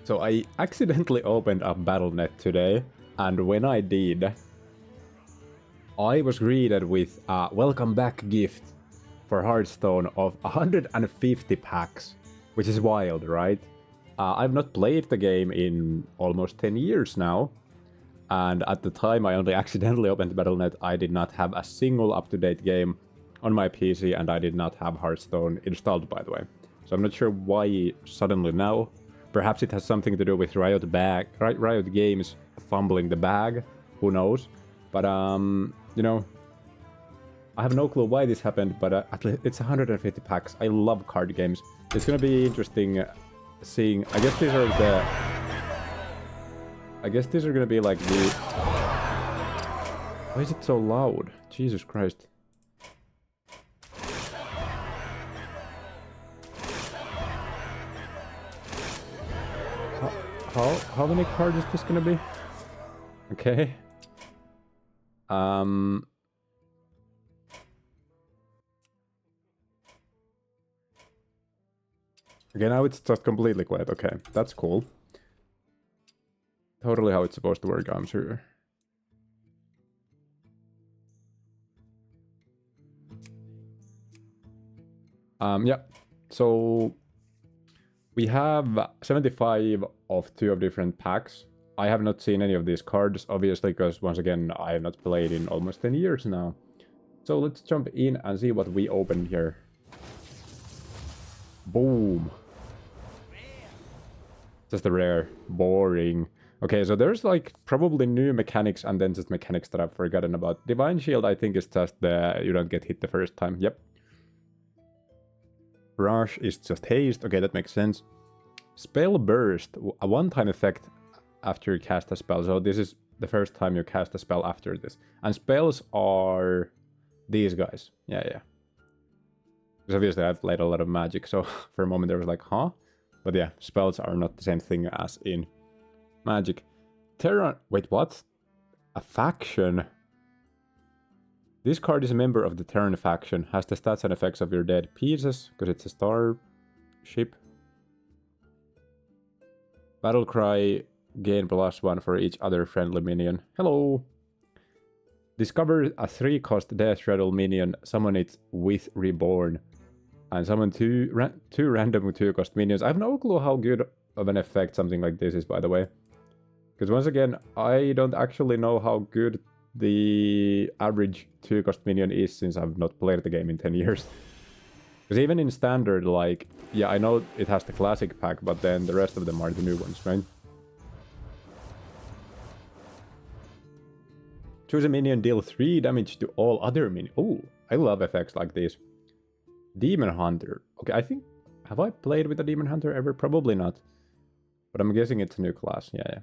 So I accidentally opened up Battle.net today, and when I did, I was greeted with a welcome back gift for Hearthstone of 150 packs, which is wild, right? I've not played the game in almost 10 years now, and at the time I only accidentally opened Battle.net. I did not have a single up-to-date game on my PC, and I did not have Hearthstone installed, by the way. So I'm not sure why suddenly now. Perhaps it has something to do with Riot Games fumbling the bag. Who knows? But you know, I have no clue why this happened. But at least it's 150 packs. I love card games. It's gonna be interesting seeing. I guess these are gonna be like the. Why is it so loud? Jesus Christ. How many cards is this gonna be? Okay. Okay, now it's just completely quiet. Okay, that's cool. Totally how it's supposed to work, I'm sure. Yeah. So we have 75 of 2 of different packs. I have not seen any of these cards, obviously, because once again, I have not played in almost 10 years now. So let's jump in and see what we opened here. Boom. Just a rare. Boring. Okay, so there's like probably new mechanics and then just mechanics that I've forgotten about. Divine Shield, I think, is just the you don't get hit the first time. Yep. Rush is just haste. Okay, that makes sense. Spell Burst, a one-time effect after you cast a spell. So this is the first time you cast a spell after this. And spells are these guys. Yeah. Because obviously I've played a lot of Magic, so for a moment there was like, huh? But yeah, spells are not the same thing as in Magic. Wait, what? A faction? This card is a member of the Terran faction, has the stats and effects of your dead pieces, because it's a star ship. Battle Cry, gain +1 for each other friendly minion. Hello! Discover a 3-cost Death Rattle minion, summon it with Reborn. And summon two random 2-cost minions. I have no clue how good of an effect something like this is, by the way. Because once again, I don't actually know how good the average 2-cost minion is since I've not played the game in 10 years. Because even in standard, like, yeah, I know it has the classic pack, but then the rest of them are the new ones, right? Choose a minion, deal 3 damage to all other minions. Oh, I love effects like this. Demon Hunter. Okay, I think... Have I played with a Demon Hunter ever? Probably not. But I'm guessing it's a new class. Yeah.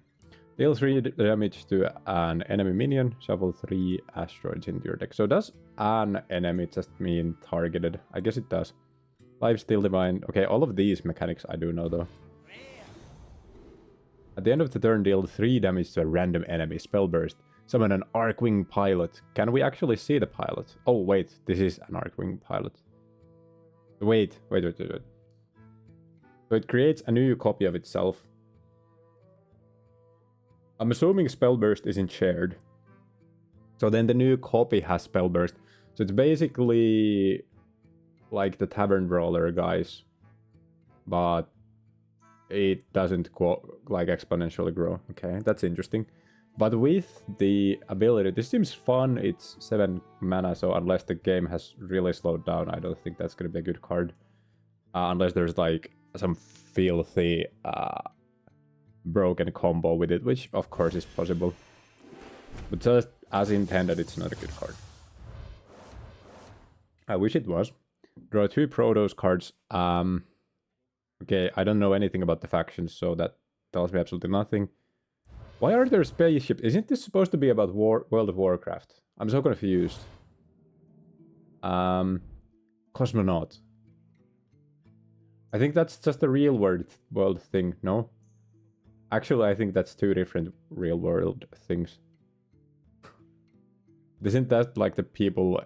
Deal 3 damage to an enemy minion. Shuffle 3 asteroids into your deck. So does an enemy just mean targeted? I guess it does. Lifesteal Divine. Okay, all of these mechanics I do know though. At the end of the turn, deal 3 damage to a random enemy. Spell Burst. Summon an Arcwing Pilot. Can we actually see the pilot? Oh, wait. This is an Arcwing Pilot. Wait. So it creates a new copy of itself. I'm assuming Spell Burst isn't shared. So then the new copy has Spell Burst. So it's basically like the Tavern Brawler guys. But it doesn't like exponentially grow. Okay, that's interesting. But with the ability, this seems fun. It's 7 mana, so unless the game has really slowed down, I don't think that's going to be a good card. Unless there's like some filthy broken combo with it, which of course is possible. But just as intended, it's not a good card. I wish it was. Draw 2 Protoss cards. Okay, I don't know anything about the factions, so that tells me absolutely nothing. Why are there spaceships? Isn't this supposed to be about World of Warcraft? I'm so confused. Cosmonaut. I think that's just a real world thing, no? Actually, I think that's 2 different real world things. Isn't that like the people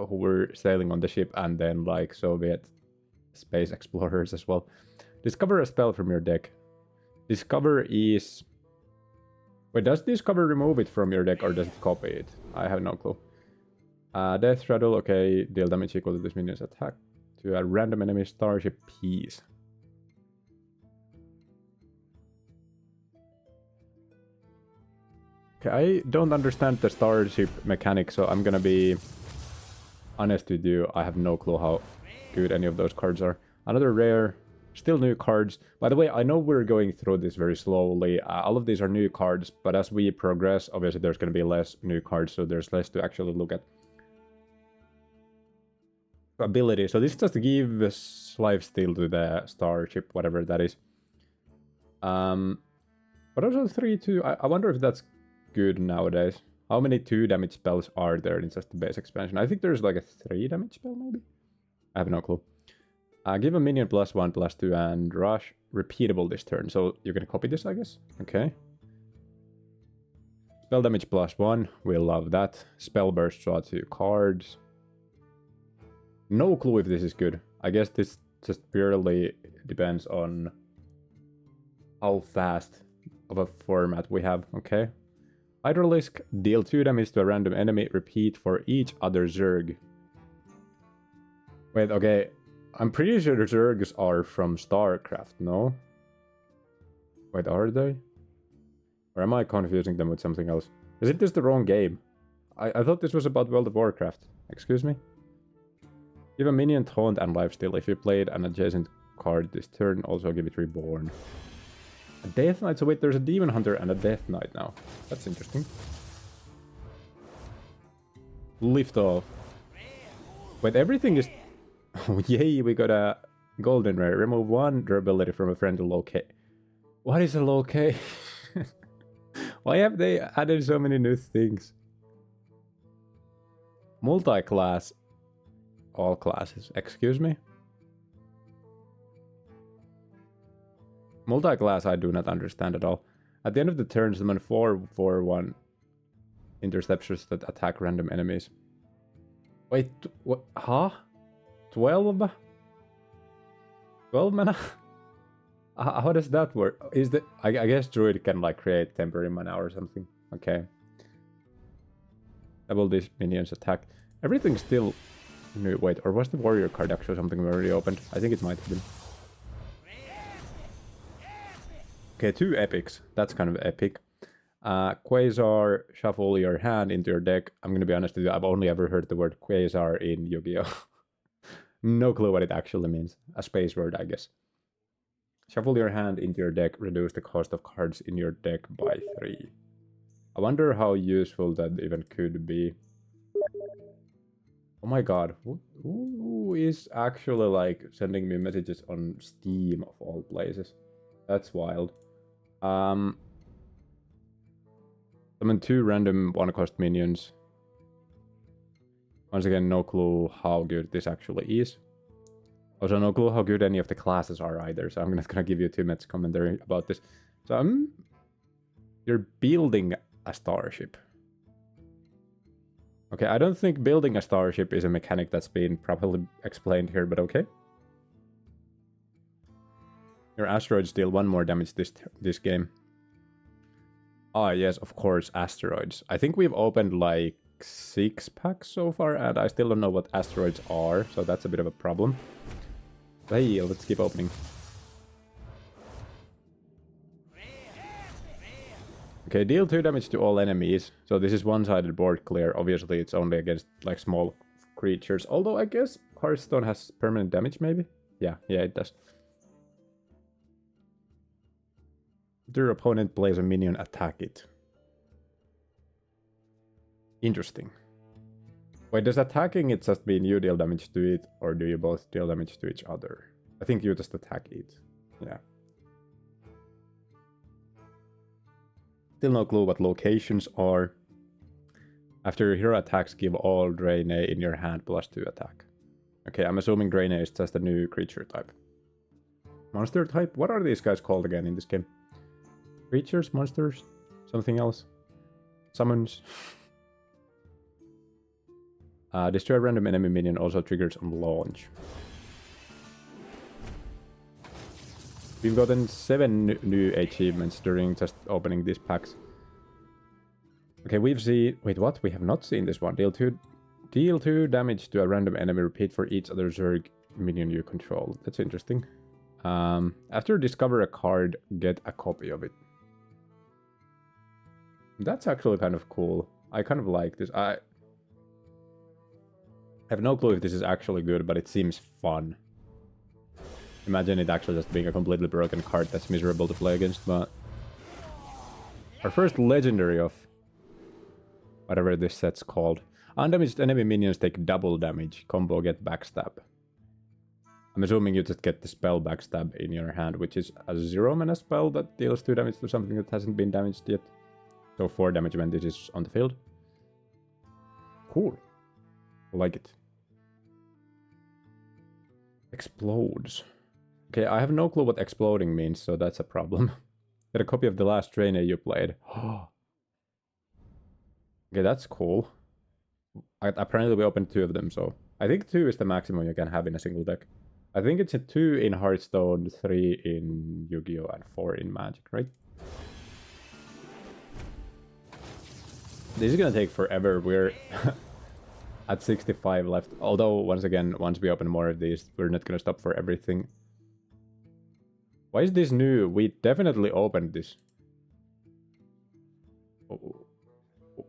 who were sailing on the ship and then like Soviet space explorers as well? Discover a spell from your deck. Discover is... Wait, does Discover remove it from your deck or does it copy it? I have no clue. Death Rattle, okay. Deal damage equal to this minion's attack to a random enemy starship piece. Okay, I don't understand the starship mechanic, so I'm gonna be honest with you. I have no clue how good any of those cards are. Another rare, still new cards. By the way, I know we're going through this very slowly. All of these are new cards, but as we progress, obviously there's gonna be less new cards, so there's less to actually look at. Ability. So this just gives lifesteal to the starship, whatever that is. But also 3-2. I wonder if that's good nowadays. How many 2 damage spells are there in just the base expansion? I think there's like a 3 damage spell, maybe? I have no clue. Give a minion +1, +2, and rush. Repeatable this turn. So you can copy this, I guess. Okay. Spell damage +1. We love that. Spell burst, draw 2 cards. No clue if this is good. I guess this just purely depends on how fast of a format we have. Okay. Hydralisk, deal 2 damage to a random enemy, repeat for each other Zerg. Wait, okay. I'm pretty sure the Zergs are from StarCraft, no? Wait, are they? Or am I confusing them with something else? Is this the wrong game? I thought this was about World of Warcraft. Excuse me? Give a minion taunt and lifesteal. If you played an adjacent card this turn, also give it reborn. A Death Knight? So wait, there's a Demon Hunter and a Death Knight now. That's interesting. Lift off. Wait, everything is... Oh, yay, we got a golden rare. Remove 1 durability from a friendly locate. What is a locate? Why have they added so many new things? Multi-class. All classes. Excuse me? Multi-class I do not understand at all. At the end of the turn, summon 4/4/1 interceptors that attack random enemies. Wait, what? Huh? 12? 12 mana? How does that work? Is the I guess Druid can like create temporary mana or something. Okay. Double this minion's attack. Everything's still new. Wait, or was the warrior card actually something we already opened? I think it might have been. Okay, 2 epics. That's kind of epic. Quasar, shuffle your hand into your deck. I'm gonna be honest with you, I've only ever heard the word Quasar in Yu-Gi-Oh! No clue what it actually means. A space word, I guess. Shuffle your hand into your deck, reduce the cost of cards in your deck by 3. I wonder how useful that even could be. Oh my god, who is actually like sending me messages on Steam of all places? That's wild. Summon 2 random 1-cost minions. Once again, no clue how good this actually is. Also, no clue how good any of the classes are either, so I'm not gonna give you 2 minutes commentary about this. So, you're building a starship. Okay, I don't think building a starship is a mechanic that's been properly explained here, but okay. Your asteroids deal 1 more damage this game. Ah, yes, of course, asteroids. I think we've opened like 6 packs so far, and I still don't know what asteroids are, so that's a bit of a problem. Hey, let's keep opening. Okay, deal 2 damage to all enemies. So this is one-sided board clear. Obviously, it's only against like small creatures. Although I guess Hearthstone has permanent damage, maybe? Yeah, it does. If your opponent plays a minion, attack it. Interesting. Wait, does attacking it just mean you deal damage to it, or do you both deal damage to each other? I think you just attack it. Yeah. Still no clue what locations are. After your hero attacks, give all Draene in your hand +2 attack. Okay, I'm assuming Draene is just a new creature type. Monster type? What are these guys called again in this game? Creatures? Monsters? Something else? Summons? Destroy a random enemy minion also triggers on launch. We've gotten 7 new achievements during just opening these packs. Okay, we've seen... Wait, what? We have not seen this one. Deal 2 damage to a random enemy. Repeat for each other Zerg minion you control. That's interesting. After discover a card, get a copy of it. That's actually kind of cool. I kind of like this. I have no clue if this is actually good, but it seems fun. Imagine it actually just being a completely broken card that's miserable to play against, but... Our first legendary of... whatever this set's called. Undamaged enemy minions take double damage. Combo get backstab. I'm assuming you just get the spell backstab in your hand, which is a 0 mana spell that deals 2 damage to something that hasn't been damaged yet. So 4 damage when this is on the field. Cool. I like it. Explodes. Okay, I have no clue what exploding means, so that's a problem. Get a copy of the last trainer you played. Okay, that's cool. Apparently we opened 2 of them, so... I think 2 is the maximum you can have in a single deck. I think it's a 2 in Hearthstone, 3 in Yu-Gi-Oh! And 4 in Magic, right? This is gonna take forever. We're at 65 left. Although, once again, once we open more of these, we're not gonna stop for everything. Why is this new? We definitely opened this.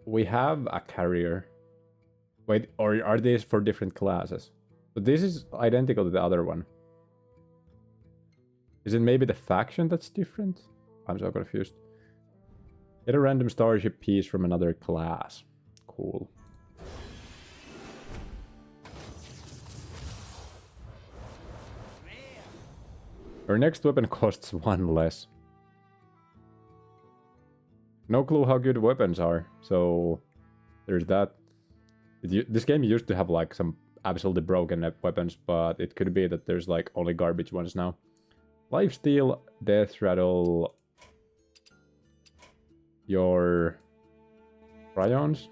We have a carrier. Wait, or are these for different classes? But this is identical to the other one. Is it maybe the faction that's different? I'm so confused. Get a random starship piece from another class. Cool. Our next weapon costs 1 less. No clue how good weapons are, so there's that. This game used to have like some absolutely broken weapons, but it could be that there's like only garbage ones now. Lifesteal, Death Rattle, your Prions?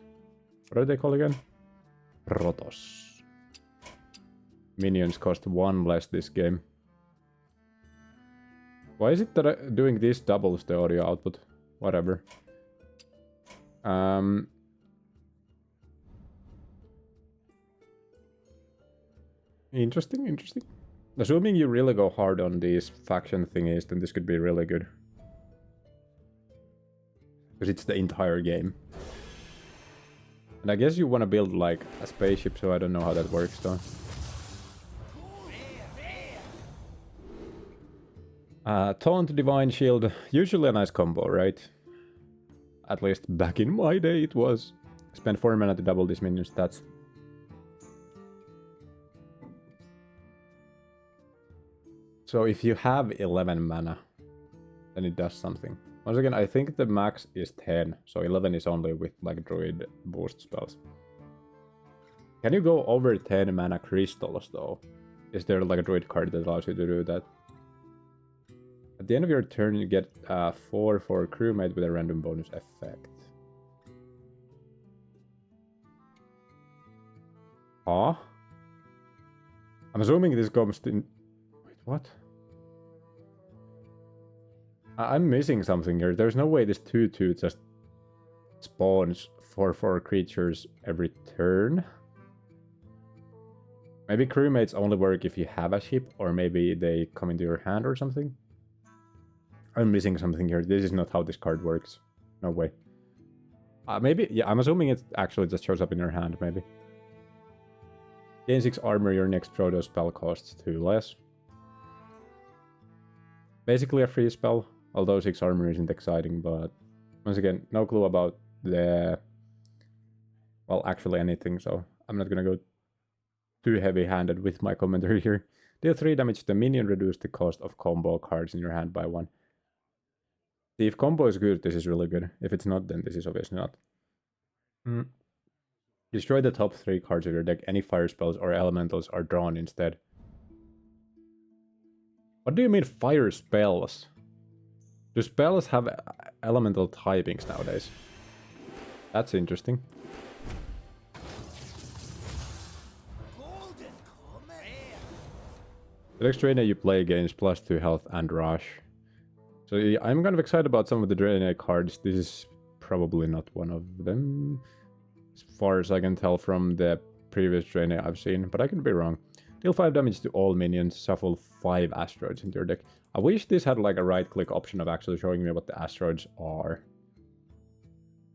What are they called again? Protoss. Minions cost 1 less this game. Why is it that doing this doubles the audio output? Whatever. Interesting, interesting. Assuming you really go hard on these faction thingies, then this could be really good. Because it's the entire game. And I guess you want to build like a spaceship, so I don't know how that works though. Taunt, Divine Shield, usually a nice combo, right? At least back in my day it was. Spend 4 mana to double this minion stats. So if you have 11 mana, then it does something. Once again, I think the max is 10, so 11 is only with like druid boost spells. Can you go over 10 mana crystals though? Is there like a druid card that allows you to do that? At the end of your turn, you get 4 for crewmate with a random bonus effect. Huh? I'm assuming this comes in... Wait, what? I'm missing something here. There's no way this 2/2 just spawns 4/4 creatures every turn. Maybe crewmates only work if you have a ship, or maybe they come into your hand or something. I'm missing something here. This is not how this card works. No way. Maybe, yeah, I'm assuming it actually just shows up in your hand, maybe. Gain 6 armor, your next Proto spell costs 2 less. Basically a free spell, although 6 armor isn't exciting, but once again, no clue about the... well, actually anything, so I'm not gonna go too heavy-handed with my commentary here. Deal 3 damage to the minion, reduce the cost of combo cards in your hand by 1. See, if combo is good, this is really good. If it's not, then this is obviously not. Destroy the top 3 cards of your deck. Any fire spells or elementals are drawn instead. What do you mean fire spells? Do spells have elemental typings nowadays? That's interesting. The next trainer you play gains +2 health and rush. So I'm kind of excited about some of the Draenei cards. This is probably not one of them, as far as I can tell from the previous Draenei I've seen, but I could be wrong. Deal 5 damage to all minions, shuffle 5 asteroids into your deck. I wish this had like a right-click option of actually showing me what the asteroids are.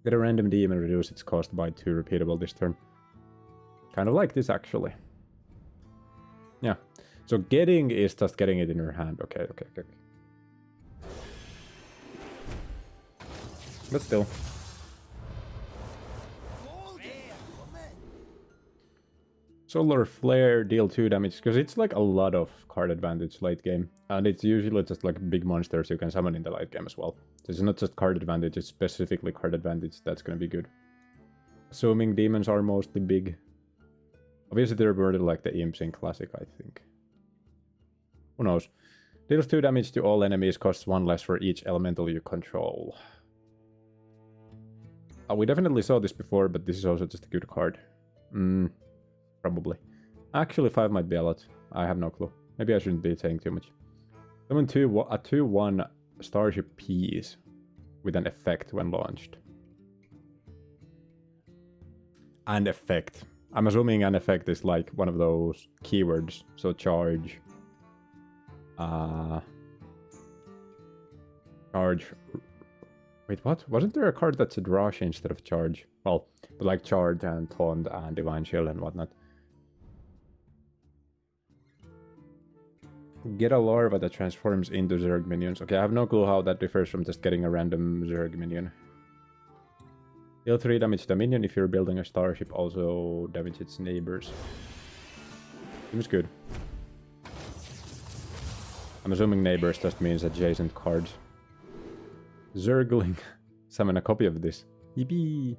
Get a random demon, reduce its cost by 2 repeatable this turn. Kind of like this, actually. Yeah. So getting is just getting it in your hand. Okay. But still. Solar Flare, deal 2 damage, because it's like a lot of card advantage late game. And it's usually just like big monsters you can summon in the late game as well. So it's not just card advantage, it's specifically card advantage that's gonna be good. Assuming demons are mostly big. Obviously they're worded like the imps in Classic, I think. Who knows? Deals 2 damage to all enemies, costs 1 less for each elemental you control. We definitely saw this before, but this is also just a good card. Probably. Actually, 5 might be a lot. I have no clue. Maybe I shouldn't be saying too much. Summon a 2/1 Starship piece with an effect when launched. An effect. I'm assuming an effect is like one of those keywords. So charge. Charge. Wait, what? Wasn't there a card that said rush instead of charge? Well, but like charge and taunt and divine shield and whatnot. Get a larva that transforms into Zerg minions. Okay, I have no clue how that differs from just getting a random Zerg minion. Deal 3 damage to the minion if you're building a starship, also damage its neighbors. Seems good. I'm assuming neighbors just means adjacent cards. Zergling. Summon a copy of this. Yippee!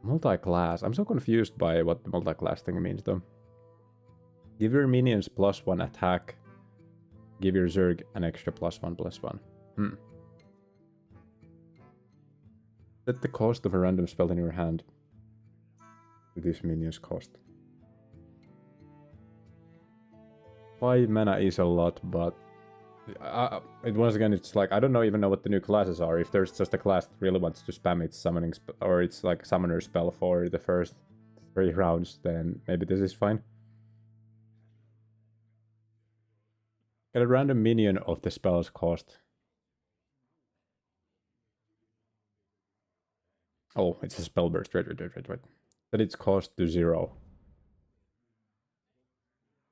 Multi-class. I'm so confused by what the multi-class thing means though. Give your minions +1 attack. Give your Zerg an extra +1/+1. Set the cost of a random spell in your hand to this minion's cost. 5 mana is a lot, but once again, it's like I don't even know what the new classes are. If there's just a class that really wants to spam its summoning or it's like summoner spell for the first 3 rounds, then maybe this is fine. Get a random minion of the spell's cost. Oh, it's a spell burst. Right. Set its cost to 0.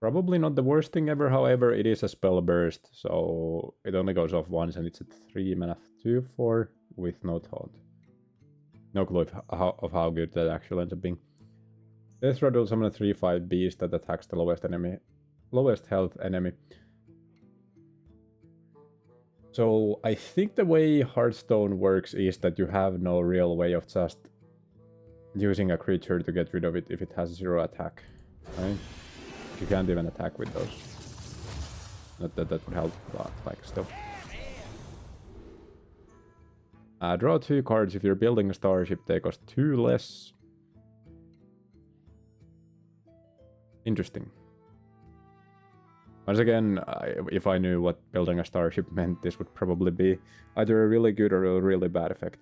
Probably not the worst thing ever, however, it is a spell burst, so it only goes off once and it's at 3 mana 2/4 with no taunt. No clue of how good that actually ends up being. Death Rattle summon a 3/5 beast that attacks the lowest health enemy. So I think the way Hearthstone works is that you have no real way of just using a creature to get rid of it if it has 0 attack, right? You can't even attack with those. Not that that would help, but like still. Draw 2 cards. If you're building a starship, they cost 2 less. Interesting. Once again, if I knew what building a starship meant, this would probably be either a really good or a really bad effect.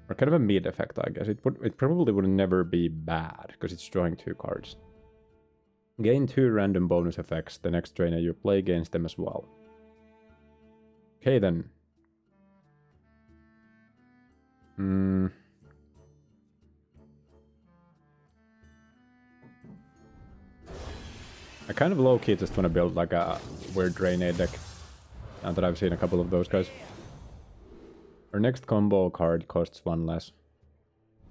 Or kind of a mid effect, I guess. It probably would never be bad, because it's drawing 2 cards. Gain 2 random bonus effects. The next trainer you play gains them as well. Okay then. I kind of low-key just want to build like a weird Draenei deck. Now that I've seen a couple of those guys. Our next combo card costs 1 less.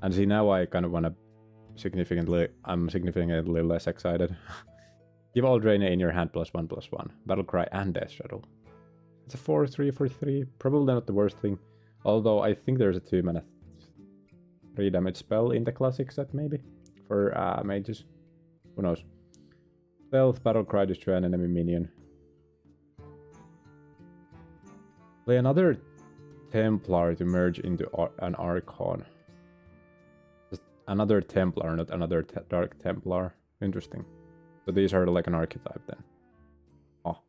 And see, now I kind of want to I'm significantly less excited. Give all Draenei in your hand +1/+1. Battlecry and Death Rattle. It's a 4/3 for 3. Probably not the worst thing. Although I think there's a 2 mana 3 damage spell in the classic set maybe. For mages. Who knows. Stealth, Battlecry, destroy an enemy minion. Play another Templar to merge into an Archon. Just another Templar, not another Dark Templar. Interesting. So these are like an archetype then. Oh.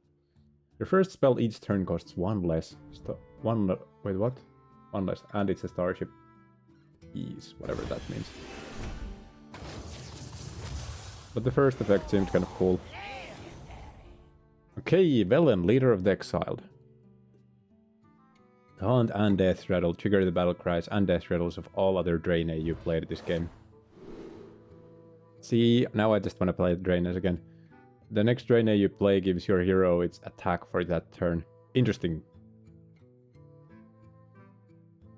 Your first spell each turn costs one less. Wait, what? One less. And it's a starship. Ease, whatever that means. But the first effect seemed kind of cool. Okay, Velen, leader of the exiled. Taunt and Death Rattle trigger the battle cries and death rattles of all other Draenei you played this game. See, now I just want to play Draenei again. The next Draenei you play gives your hero its attack for that turn. Interesting.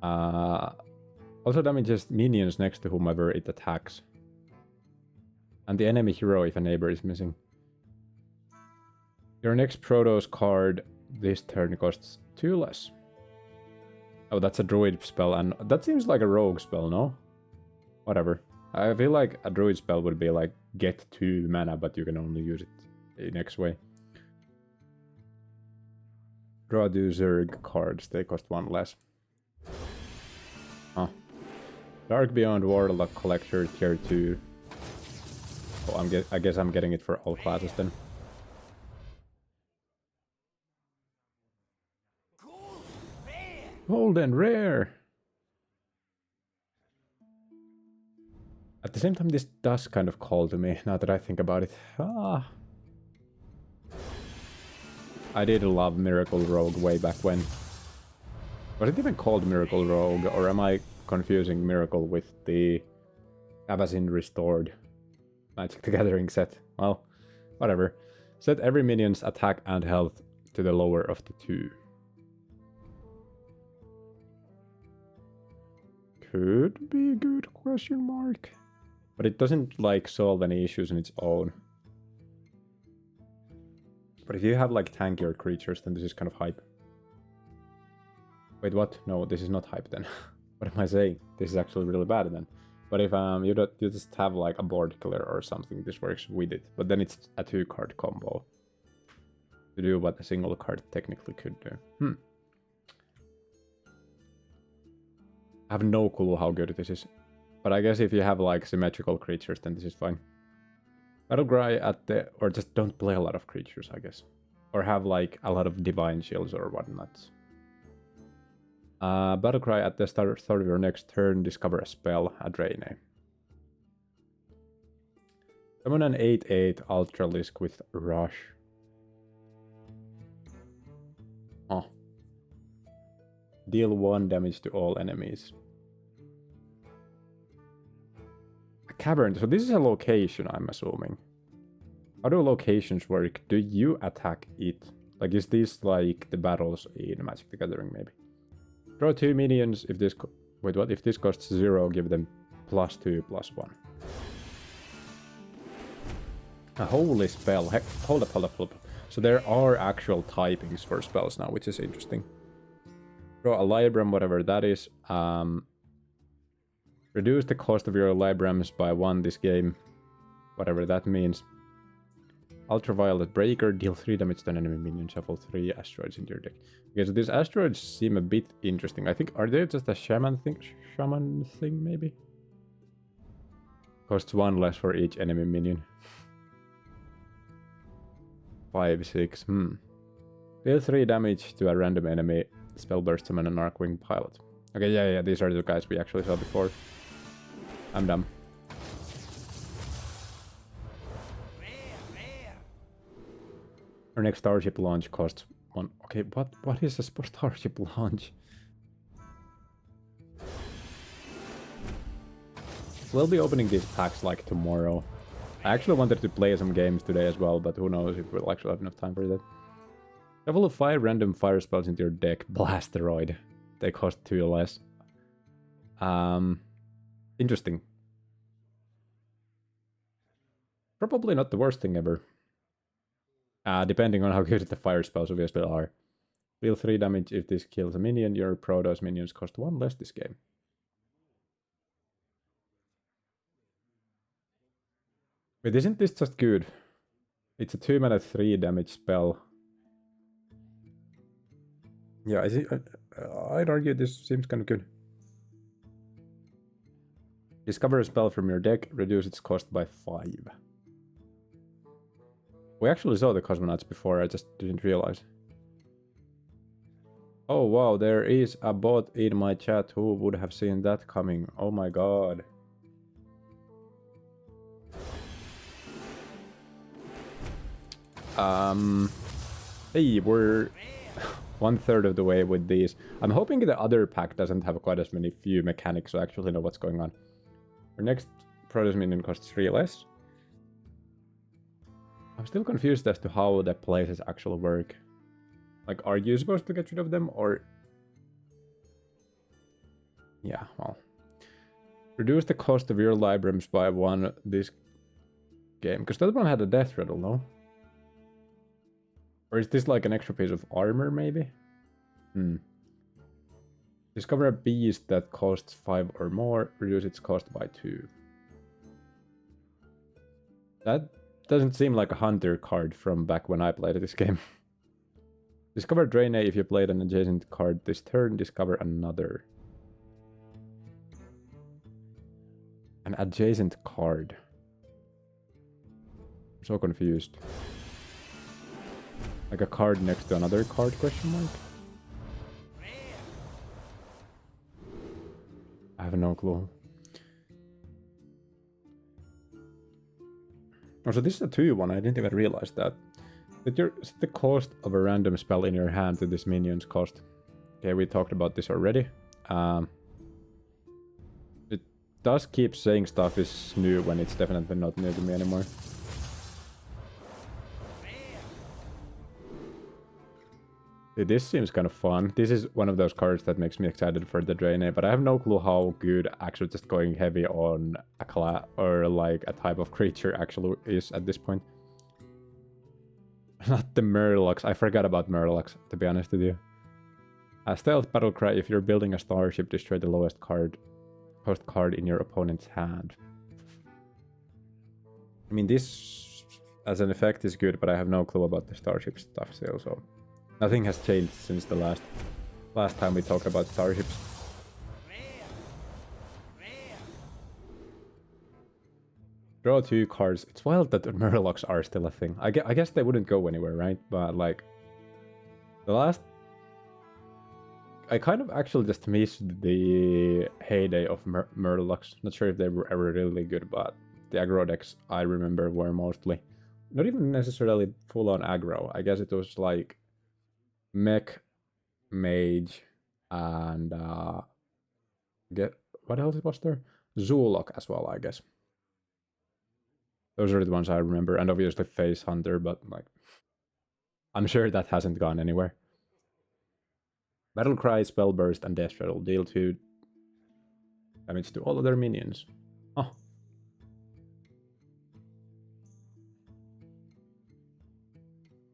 Also damages minions next to whomever it attacks. And the enemy hero if a neighbor is missing. Your next Protoss card this turn costs 2 less. Oh, that's a druid spell, and that seems like a rogue spell, no? Whatever. I feel like a druid spell would be like get 2 mana, but you can only use it in X way. Draw 2 Zerg cards, they cost 1 less. Huh. Dark Beyond Warlock Collector tier 2. Oh, I guess I'm getting it for all classes then. Golden rare! At the same time, this does kind of call to me, now that I think about it. I did love Miracle Rogue way back when. Was it even called Miracle Rogue, or am I confusing Miracle with the Avacyn Restored Magic the Gathering set? Well, whatever. Set every minion's attack and health to the lower of the 2. Could be a good question mark. But it doesn't like solve any issues on its own. But if you have like tankier creatures, then this is kind of hype. Wait, what? No, this is not hype then. What am I saying? This is actually really bad then. But if you just have like a board killer or something, this works with it. But then it's a 2-card combo to do what a single card technically could do. I have no clue how good this is. But I guess if you have like symmetrical creatures, then this is fine. Battlecry at the... or just don't play a lot of creatures, I guess. Or have like a lot of divine shields or whatnot. Battlecry at the start of your next turn, discover a spell, a Draenei. Summon an 8/8 Ultralisk with Rush. Oh. Deal 1 damage to all enemies. A cavern, so this is a location, I'm assuming. How do locations work? Do you attack it? Like, is this like the battles in Magic the Gathering, maybe? Draw 2 minions. If this... wait, what? If this costs 0, give them +2/+1. A holy spell. Heck, hold up. So there are actual typings for spells now, which is interesting. Draw a Libram, whatever that is. Reduce the cost of your Librams by 1 this game. Whatever that means. Ultraviolet Breaker, deal 3 damage to an enemy minion, shuffle 3 asteroids into your deck. Okay, so these asteroids seem a bit interesting. I think, are they just a shaman thing maybe? Costs 1 less for each enemy minion. 5, 6, Deal 3 damage to a random enemy, spellburst summon an Arcwing Pilot. Okay, yeah, these are the guys we actually saw before. I'm dumb. Our next Starship launch costs 1. Okay, what is a Starship launch? We'll be opening these packs like tomorrow. I actually wanted to play some games today as well, but who knows if we'll actually have enough time for that. Shuffle 5 random fire spells into your deck. Blasteroid. They cost 2 less. Interesting. Probably not the worst thing ever. Depending on how good the fire spells obviously are. Deal 3 damage if this kills a minion. Your Protoss minions cost 1 less this game. Wait, isn't this just good? It's a 2 mana 3 damage spell. Yeah, I'd argue this seems kind of good. Discover a spell from your deck, reduce its cost by 5. We actually saw the cosmonauts before, I just didn't realize. Oh wow, there is a bot in my chat. Who would have seen that coming? Oh my god. Hey, we're 1/3 of the way with these. I'm hoping the other pack doesn't have quite as many few mechanics, so I actually know what's going on. Our next Protoss minion costs 3 less. I'm still confused as to how the places actually work. Like, are you supposed to get rid of them, or... Yeah, well... Reduce the cost of your Librams by 1 this game. Because that one had a death rattle, no? Or is this like an extra piece of armor, maybe? Discover a beast that costs 5 or more. Reduce its cost by 2. That doesn't seem like a hunter card from back when I played this game. Discover Drain A if you played an adjacent card this turn. Discover another. An adjacent card. I'm so confused. Like a card next to another card, question mark? I have no clue. Oh, so this is a 2-1, I didn't even realize that. Set the cost of a random spell in your hand to this minion's cost. Okay, we talked about this already. It does keep saying stuff is new when it's definitely not new to me anymore. This seems kind of fun. This is one of those cards that makes me excited for the Drain A, but I have no clue how good actually just going heavy on a class or like a type of creature actually is at this point. Not the Murlocs. I forgot about Murlocs, to be honest with you. A stealth battle cry. If you're building a starship, destroy the lowest cost card in your opponent's hand. I mean, this as an effect is good, but I have no clue about the starship stuff still, so... Nothing has changed since the last time we talked about starships. Draw 2 cards. It's wild that the Murlocs are still a thing. I guess they wouldn't go anywhere, right? But like... The last... I kind of actually just missed the heyday of Murlocs. Not sure if they were ever really good, but the aggro decks I remember were mostly... Not even necessarily full-on aggro. I guess it was like... Mech, Mage, and what else was there? Zoolok as well, I guess. Those are the ones I remember, and obviously Face Hunter, but like, I'm sure that hasn't gone anywhere. Battle Cry, Spell Burst, and Death Rattle deal 2 damage to all of their minions. Oh.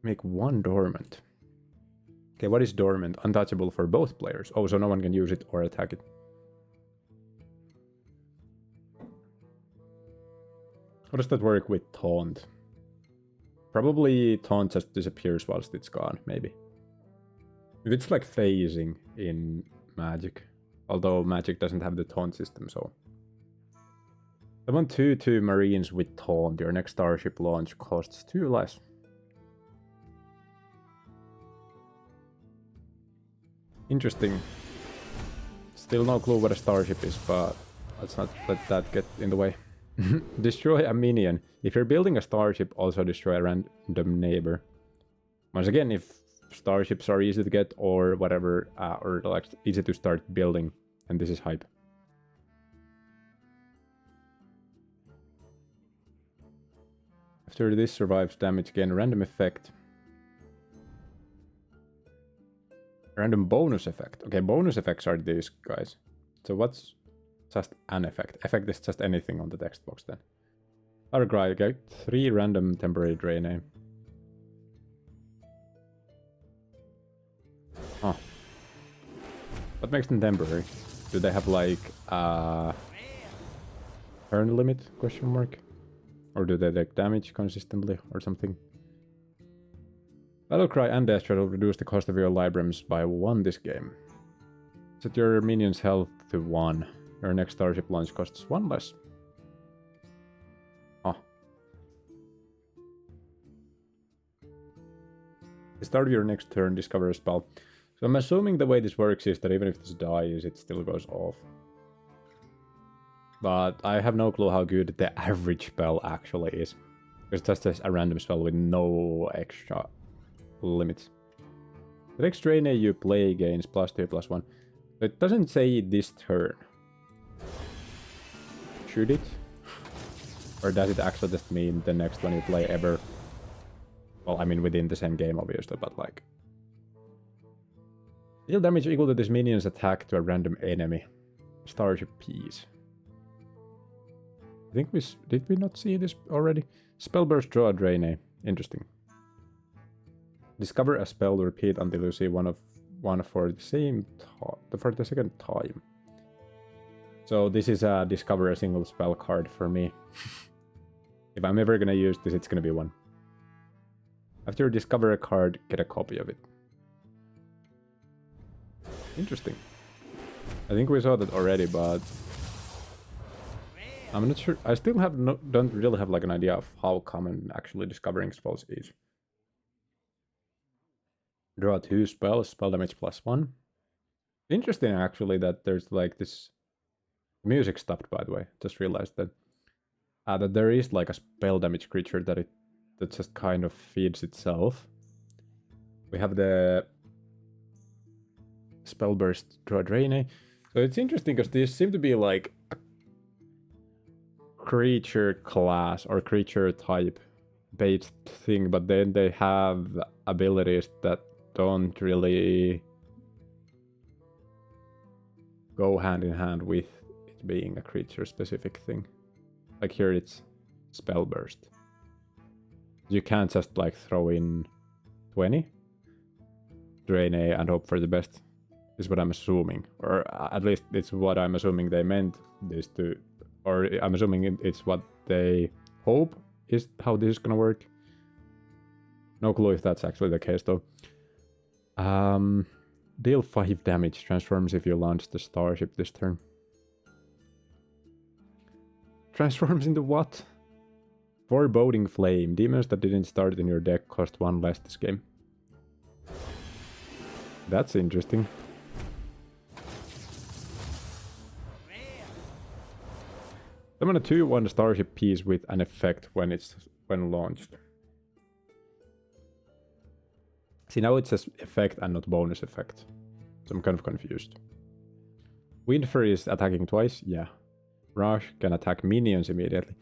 Make 1 dormant. Okay, what is dormant? Untouchable for both players. Oh, so no one can use it or attack it. How does that work with taunt? Probably taunt just disappears whilst it's gone, maybe. If it's like phasing in Magic. Although Magic doesn't have the taunt system, so... I want 2/2 Marines with taunt. Your next starship launch costs 2 less. Interesting. Still no clue what a starship is, but let's not let that get in the way. Destroy a minion. If you're building a starship, also destroy a random neighbor. Once again, if starships are easy to get or whatever, or like easy to start building, and this is hype. After this survives damage, gain a random effect. Random bonus effect. Okay, bonus effects are these guys. So what's just an effect? Effect is just anything on the text box then. Other guy, okay. 3 random temporary drain A. Oh. What makes them temporary? Do they have like turn limit? Question mark. Or do they take damage consistently or something? Battlecry and Death Rattle reduce the cost of your Librams by 1 this game. Set your minion's health to 1. Your next starship launch costs 1 less. Oh. the start of your next turn, discover a spell. So I'm assuming the way this works is that even if this dies, it still goes off. But I have no clue how good the average spell actually is. It's just a random spell with no extra limits. The next drain you play gains +2/+1. It doesn't say this turn. Should it? Or does it actually just mean the next one you play ever? Well, I mean within the same game obviously, but like... Deal damage equal to this minion's attack to a random enemy. Starship piece. I think did we not see this already? Spellburst, draw a drain. Interesting. Discover a spell, repeat until you see one for the second time. So this is a discover a single spell card for me. If I'm ever gonna use this, it's gonna be one. After you discover a card, get a copy of it. Interesting. I think we saw that already, but I'm not sure. I still don't really have like an idea of how common actually discovering spells is. Draw 2 spells, spell damage +1. Interesting actually that there's like this... Music stopped, by the way. Just realized that that there is like a spell damage creature that just kind of feeds itself. We have the Spellburst, draw drain. So it's interesting because these seem to be like a creature class or creature type based thing, but then they have abilities that don't really go hand in hand with it being a creature specific thing. Like here it's Spellburst. You can't just like throw in 20, drain A and hope for the best, is what I'm assuming. Or at least it's what I'm assuming they meant this to, or I'm assuming it's what they hope is how this is gonna work. No clue if that's actually the case though. Deal 5 damage, transforms if you launch the starship this turn. Transforms into what? Foreboding Flame. Demons that didn't start in your deck cost 1 less this game. That's interesting. Summon a 2/1 starship piece with an effect when launched. See, now it says effect and not bonus effect. So I'm kind of confused. Windfur is attacking twice? Yeah. Rush can attack minions immediately.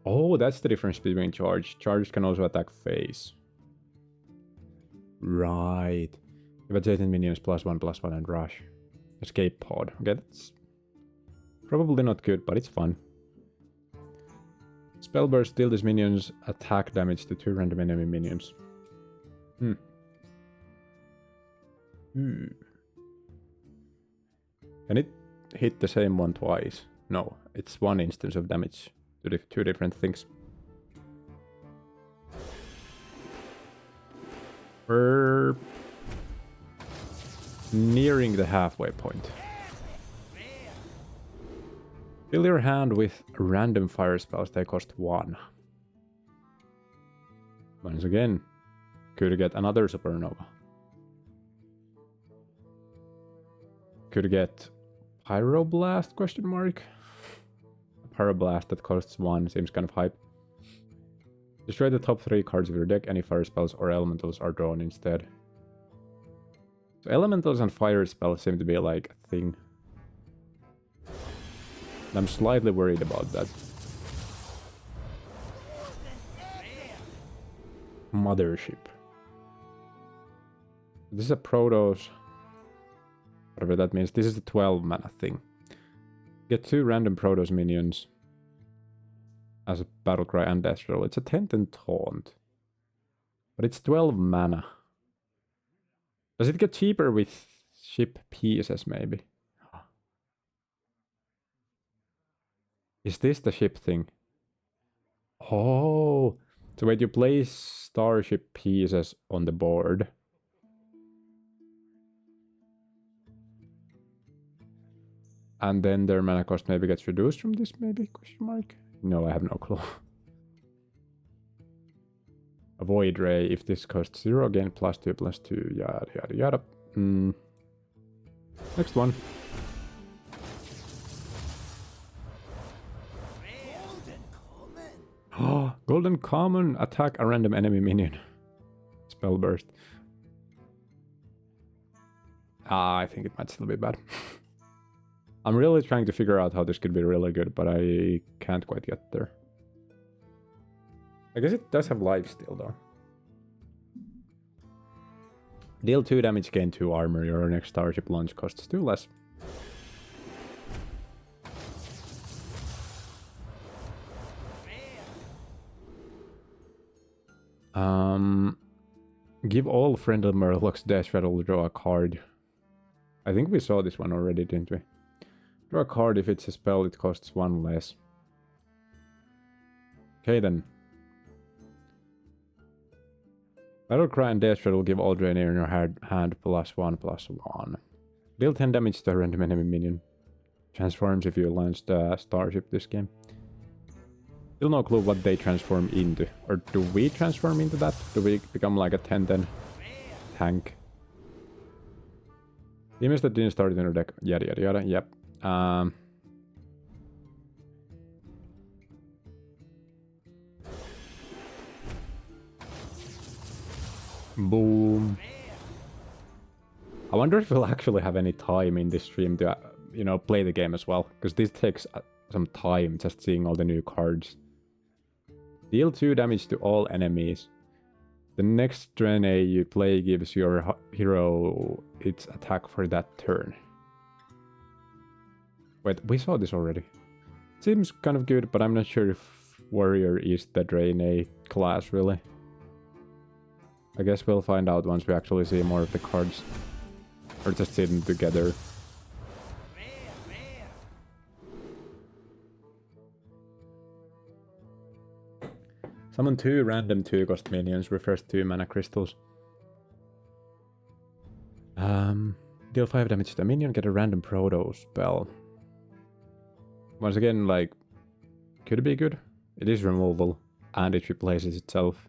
Oh, that's the difference between charge. Charge can also attack face. Right. Give adjacent minions +1/+1 and rush. Escape pod. Okay, that's probably not good, but it's fun. Spellburst, deal these minions attack damage to 2 random enemy minions. Can it hit the same one twice? No, it's 1 instance of damage to 2 different things. We're nearing the halfway point. Fill your hand with random fire spells, they cost 1. Once again, could get another supernova. Could get Pyroblast, question mark? A Pyroblast that costs 1 seems kind of hype. Destroy the top 3 cards of your deck, any fire spells or elementals are drawn instead. So elementals and fire spells seem to be like a thing. I'm slightly worried about that. Mothership. This is a Protoss. Whatever that means. This is a 12 mana thing. Get 2 random Protoss minions as a battlecry and death roll. It's a Tent and Taunt. But it's 12 mana. Does it get cheaper with ship pieces maybe? Is this the ship thing? Oh! So wait, you place starship pieces on the board. And then their mana cost maybe gets reduced from this, maybe? Question mark? No, I have no clue. Void Ray. If this costs 0, gain +2/+2, yada yada yada. Next one. Oh, Golden Common. Attack a random enemy minion. Spell burst. I think it might still be bad. I'm really trying to figure out how this could be really good, but I can't quite get there. I guess it does have life steal though. Deal 2 damage, gain 2 armor. Your next starship launch costs 2 less. Give all friendly Murlocs dash rattle, draw a card. I think we saw this one already, didn't we? Draw a card. If it's a spell, it costs 1 less. Okay then. Battlecry and Dash Rattle give all Draenei in your hand +1/+1. Deal 10 damage to a random enemy minion. Transforms if you launch the starship this game. Still no clue what they transform into. Or do we transform into that? Do we become like a 10-10 tank? Demons that didn't start in your deck. Yada yada yada. Yep. Boom. I wonder if we'll actually have any time in this stream to, you know, play the game as well. Because this takes some time just seeing all the new cards. Deal 2 damage to all enemies. The next Draenei you play gives your hero its attack for that turn. Wait, we saw this already. Seems kind of good, but I'm not sure if Warrior is the Draenei class, really. I guess we'll find out once we actually see more of the cards. Or just see them together. Summon 2 random 2-cost minions, refresh 2 mana crystals. Deal 5 damage to the minion, get a random proto spell. Once again, like, could be good. It is removable, and it replaces itself.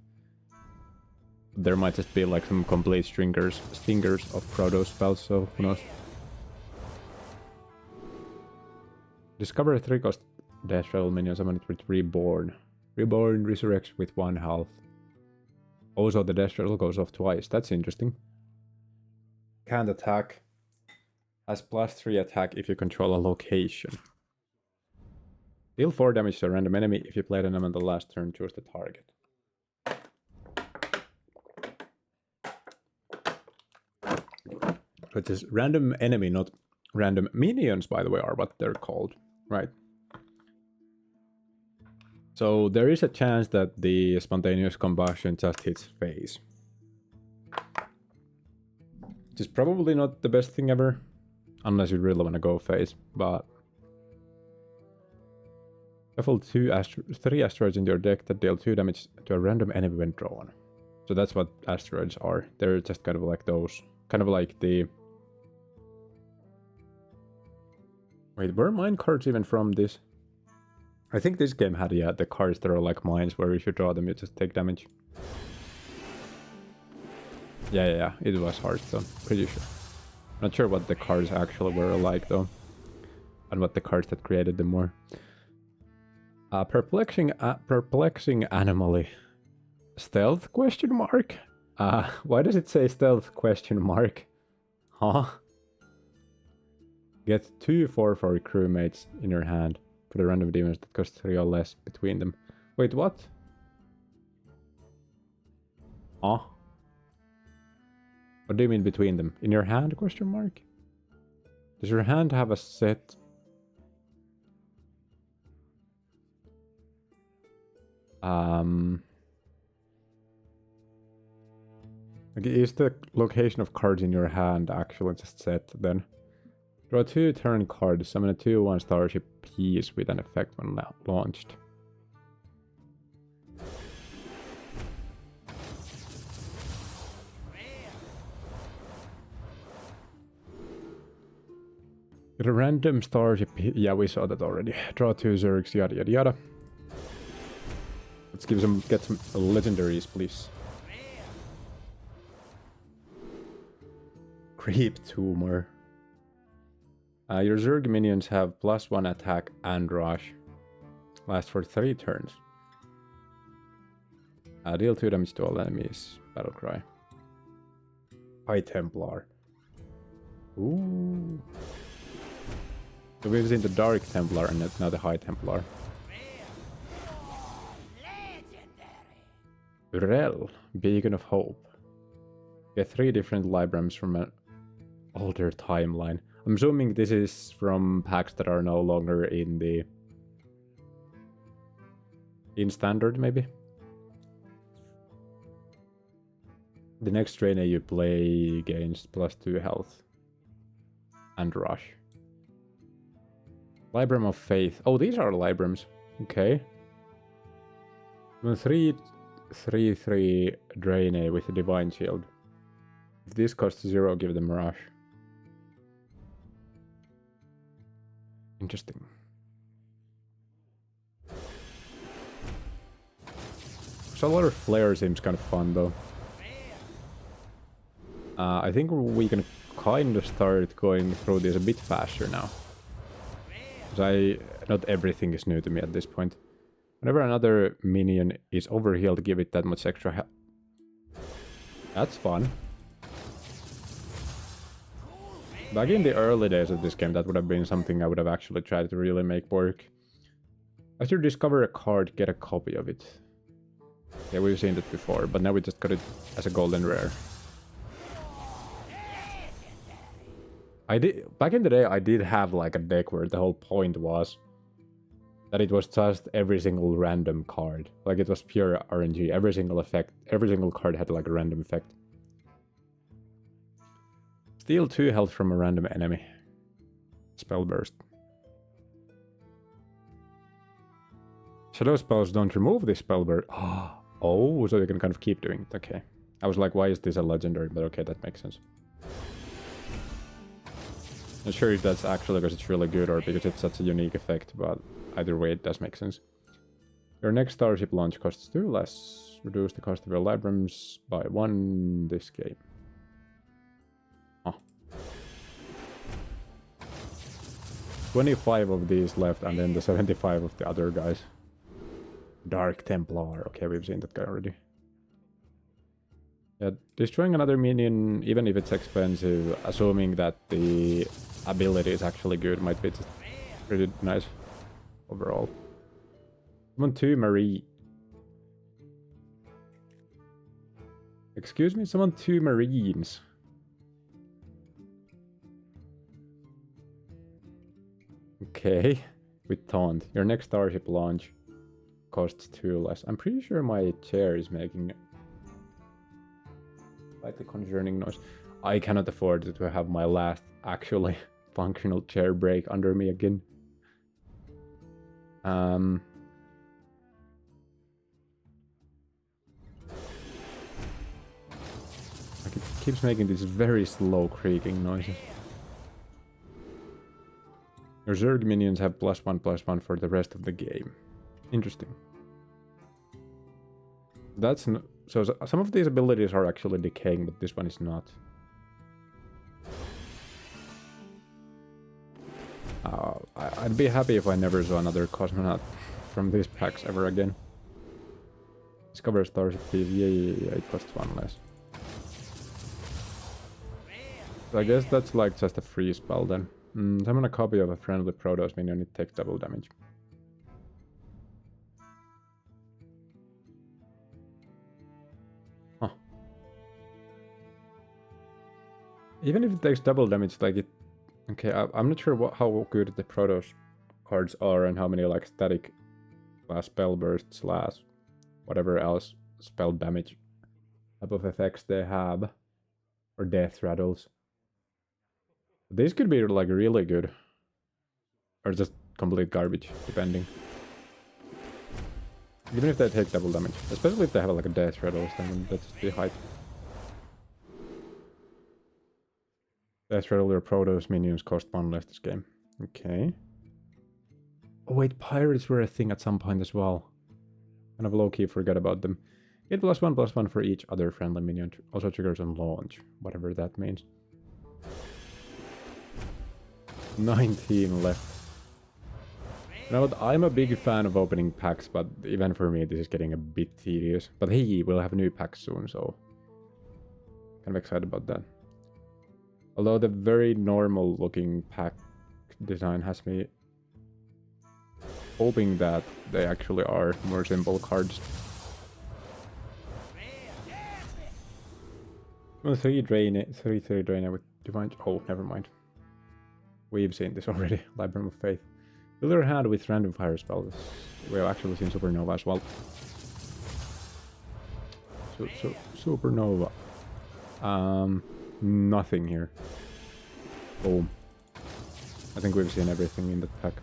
There might just be like some complete stingers of proto spells, so who knows. Discover a 3-cost Dash Rattle minion, summon it with Reborn. Reborn resurrects with 1 health. Also, the Dash Rattle goes off twice. That's interesting. Can't attack. Has +3 attack if you control a location. Deal 4 damage to a random enemy. If you play them on the last turn, choose the target. Which is random enemy, not random minions, by the way, are what they're called. Right. So there is a chance that the spontaneous combustion just hits phase. Which is probably not the best thing ever. Unless you really want to go phase, but... Shuffle 3 asteroids into your deck that deal 2 damage to a random enemy when drawn. So that's what asteroids are. They're just kind of like those. Kind of like the... Wait, were mine cards even from this? I think this game had, yeah, the cards that are like mines, where if you draw them, you just take damage. Yeah, it was Hearthstone, pretty sure. Not sure what the cards actually were like, though. And what the cards that created them were. Perplexing anomaly. Stealth question mark? Why does it say stealth question mark? Huh? Get 2 4/4 crewmates in your hand for the random demons that cost 3 or less between them. Wait, what? Huh? What do you mean between them? In your hand question mark? Does your hand have a set? Like, is the location of cards in your hand actually just set then? Draw 2 turn cards, summon a 2/1 starship piece with an effect when launched. Get a random starship, yeah, we saw that already. Draw 2 Zergs, yada yada yada. Let's get some legendaries, please. Creep tumor. Your Zerg minions have +1 attack and rush. Lasts for 3 turns. Deal 2 damage to all enemies. Battle cry. High Templar. Ooh. So we've seen the Dark Templar and now the High Templar. Urel, Beacon of Hope. Get 3 different Librams from an older timeline. I'm assuming this is from packs that are no longer in standard, maybe. The next trainer you play gains +2 health and rush. Libram of Faith. Oh, these are Librams. Okay. 3/3 Draenei with a Divine Shield. If this costs 0, give them rush. Interesting. Solar Flare seems kind of fun though. I think we can kind of start going through this a bit faster now. Because not everything is new to me at this point. Whenever another minion is overhealed, give it that much extra health. That's fun. Back in the early days of this game, that would have been something I would have actually tried to really make work. After you discover a card, get a copy of it. Yeah, we've seen that before, but now we just got it as a golden rare. Back in the day, I did have like a deck where the whole point was that it was just every single random card. Like it was pure RNG. Every single card had like a random effect. Steal 2 health from a random enemy. Spell burst. Shadow spells don't remove this spell burst. Oh, so you can kind of keep doing it. Okay. I was like, why is this a legendary? But okay, that makes sense. Not sure if that's actually because it's really good or because it's such a unique effect, but either way it does make sense. Your next Starship launch costs 2 less. Reduce the cost of your Librams by 1 this game. Oh. 25 of these left and then the 75 of the other guys. Dark Templar. Okay, we've seen that guy already. Yeah, destroying another minion, even if it's expensive, assuming that the ability is actually good, might be just pretty nice overall. Summon 2 Marie. Excuse me, summon 2 Marines. Okay, with Taunt. Your next Starship launch costs 2 less. I'm pretty sure my chair is making slightly concerning noise. I cannot afford to have my last actually functional chair break under me again. Like it keeps making these very slow creaking noises. Your Zerg minions have +1/+1 for the rest of the game. Interesting. That's so some of these abilities are actually decaying, but this one is not. I'd be happy if I never saw another Cosmonaut from these packs ever again. Discover Starship piece. Yeah, it costs 1 less. So I guess that's like just a free spell then. Summon a copy of a friendly Protoss minion, it takes double damage. Huh. Even if it takes double damage, like it... Okay, I'm not sure how good the Protoss cards are and how many like static spell bursts / whatever else spell damage type of effects they have. Or death rattles. These could be like really good. Or just complete garbage, depending. Even if they take double damage. Especially if they have like a death rattle, then that's the hype. Death rattle or Protoss minions cost 1 less this game. Okay. Oh wait, pirates were a thing at some point as well. Kind of low-key forgot about them. Get +1/+1 for each other friendly minion. Also triggers on launch, whatever that means. 19 left. You know what, I'm a big fan of opening packs, but even for me this is getting a bit tedious. But hey, we'll have new packs soon, so kind of excited about that. Although the very normal looking pack design has me hoping that they actually are more simple cards. Well, 3 drain with divine. Oh, never mind. We've seen this already. Library of Faith. Fill your hand with random fire spells. We've actually seen Supernova as well. So Supernova. Nothing here. Boom. I think we've seen everything in that pack.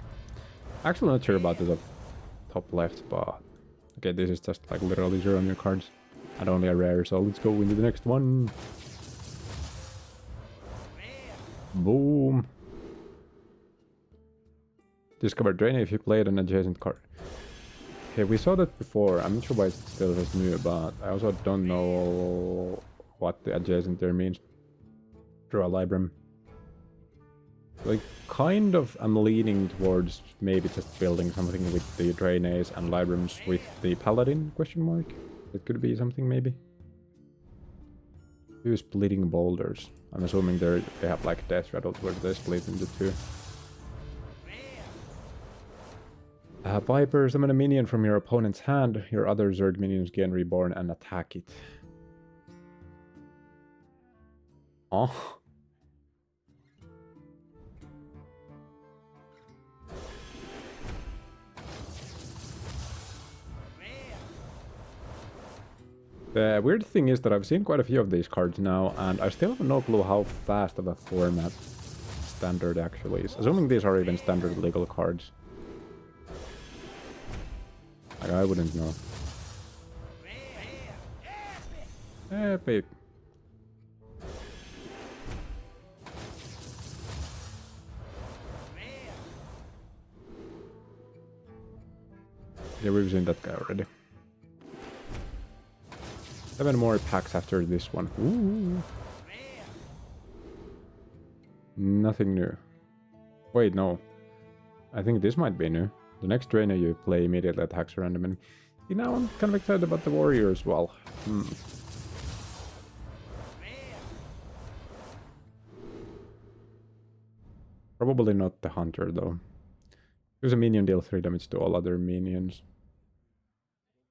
Actually not sure about the top left, but okay, this is just like literally 0 on your cards. And only a rare, so let's go into the next one. Boom. Discover drain if you played an adjacent card. Okay, we saw that before. I'm not sure why it still says new, but I also don't know what the adjacent there means. Draw a Libram. Like, kind of I'm leaning towards maybe just building something with the Drainays and Librams with the Paladin, question mark. That could be something maybe. Two splitting boulders. I'm assuming they have like death rattles where they split into two. Viper, summon a minion from your opponent's hand. Your other Zerg minions gain reborn and attack it. Oh. The weird thing is that I've seen quite a few of these cards now, and I still have no clue how fast of a format standard actually is. Assuming these are even standard legal cards. Like, I wouldn't know. Epic. Yeah, we've seen that guy already. 7 more packs after this one. Ooh. Nothing new. Wait, no. I think this might be new. The next trainer you play immediately attacks a random enemy. See, now I'm kind of excited about the warrior as well. Probably not the hunter though. Use a minion, deal 3 damage to all other minions.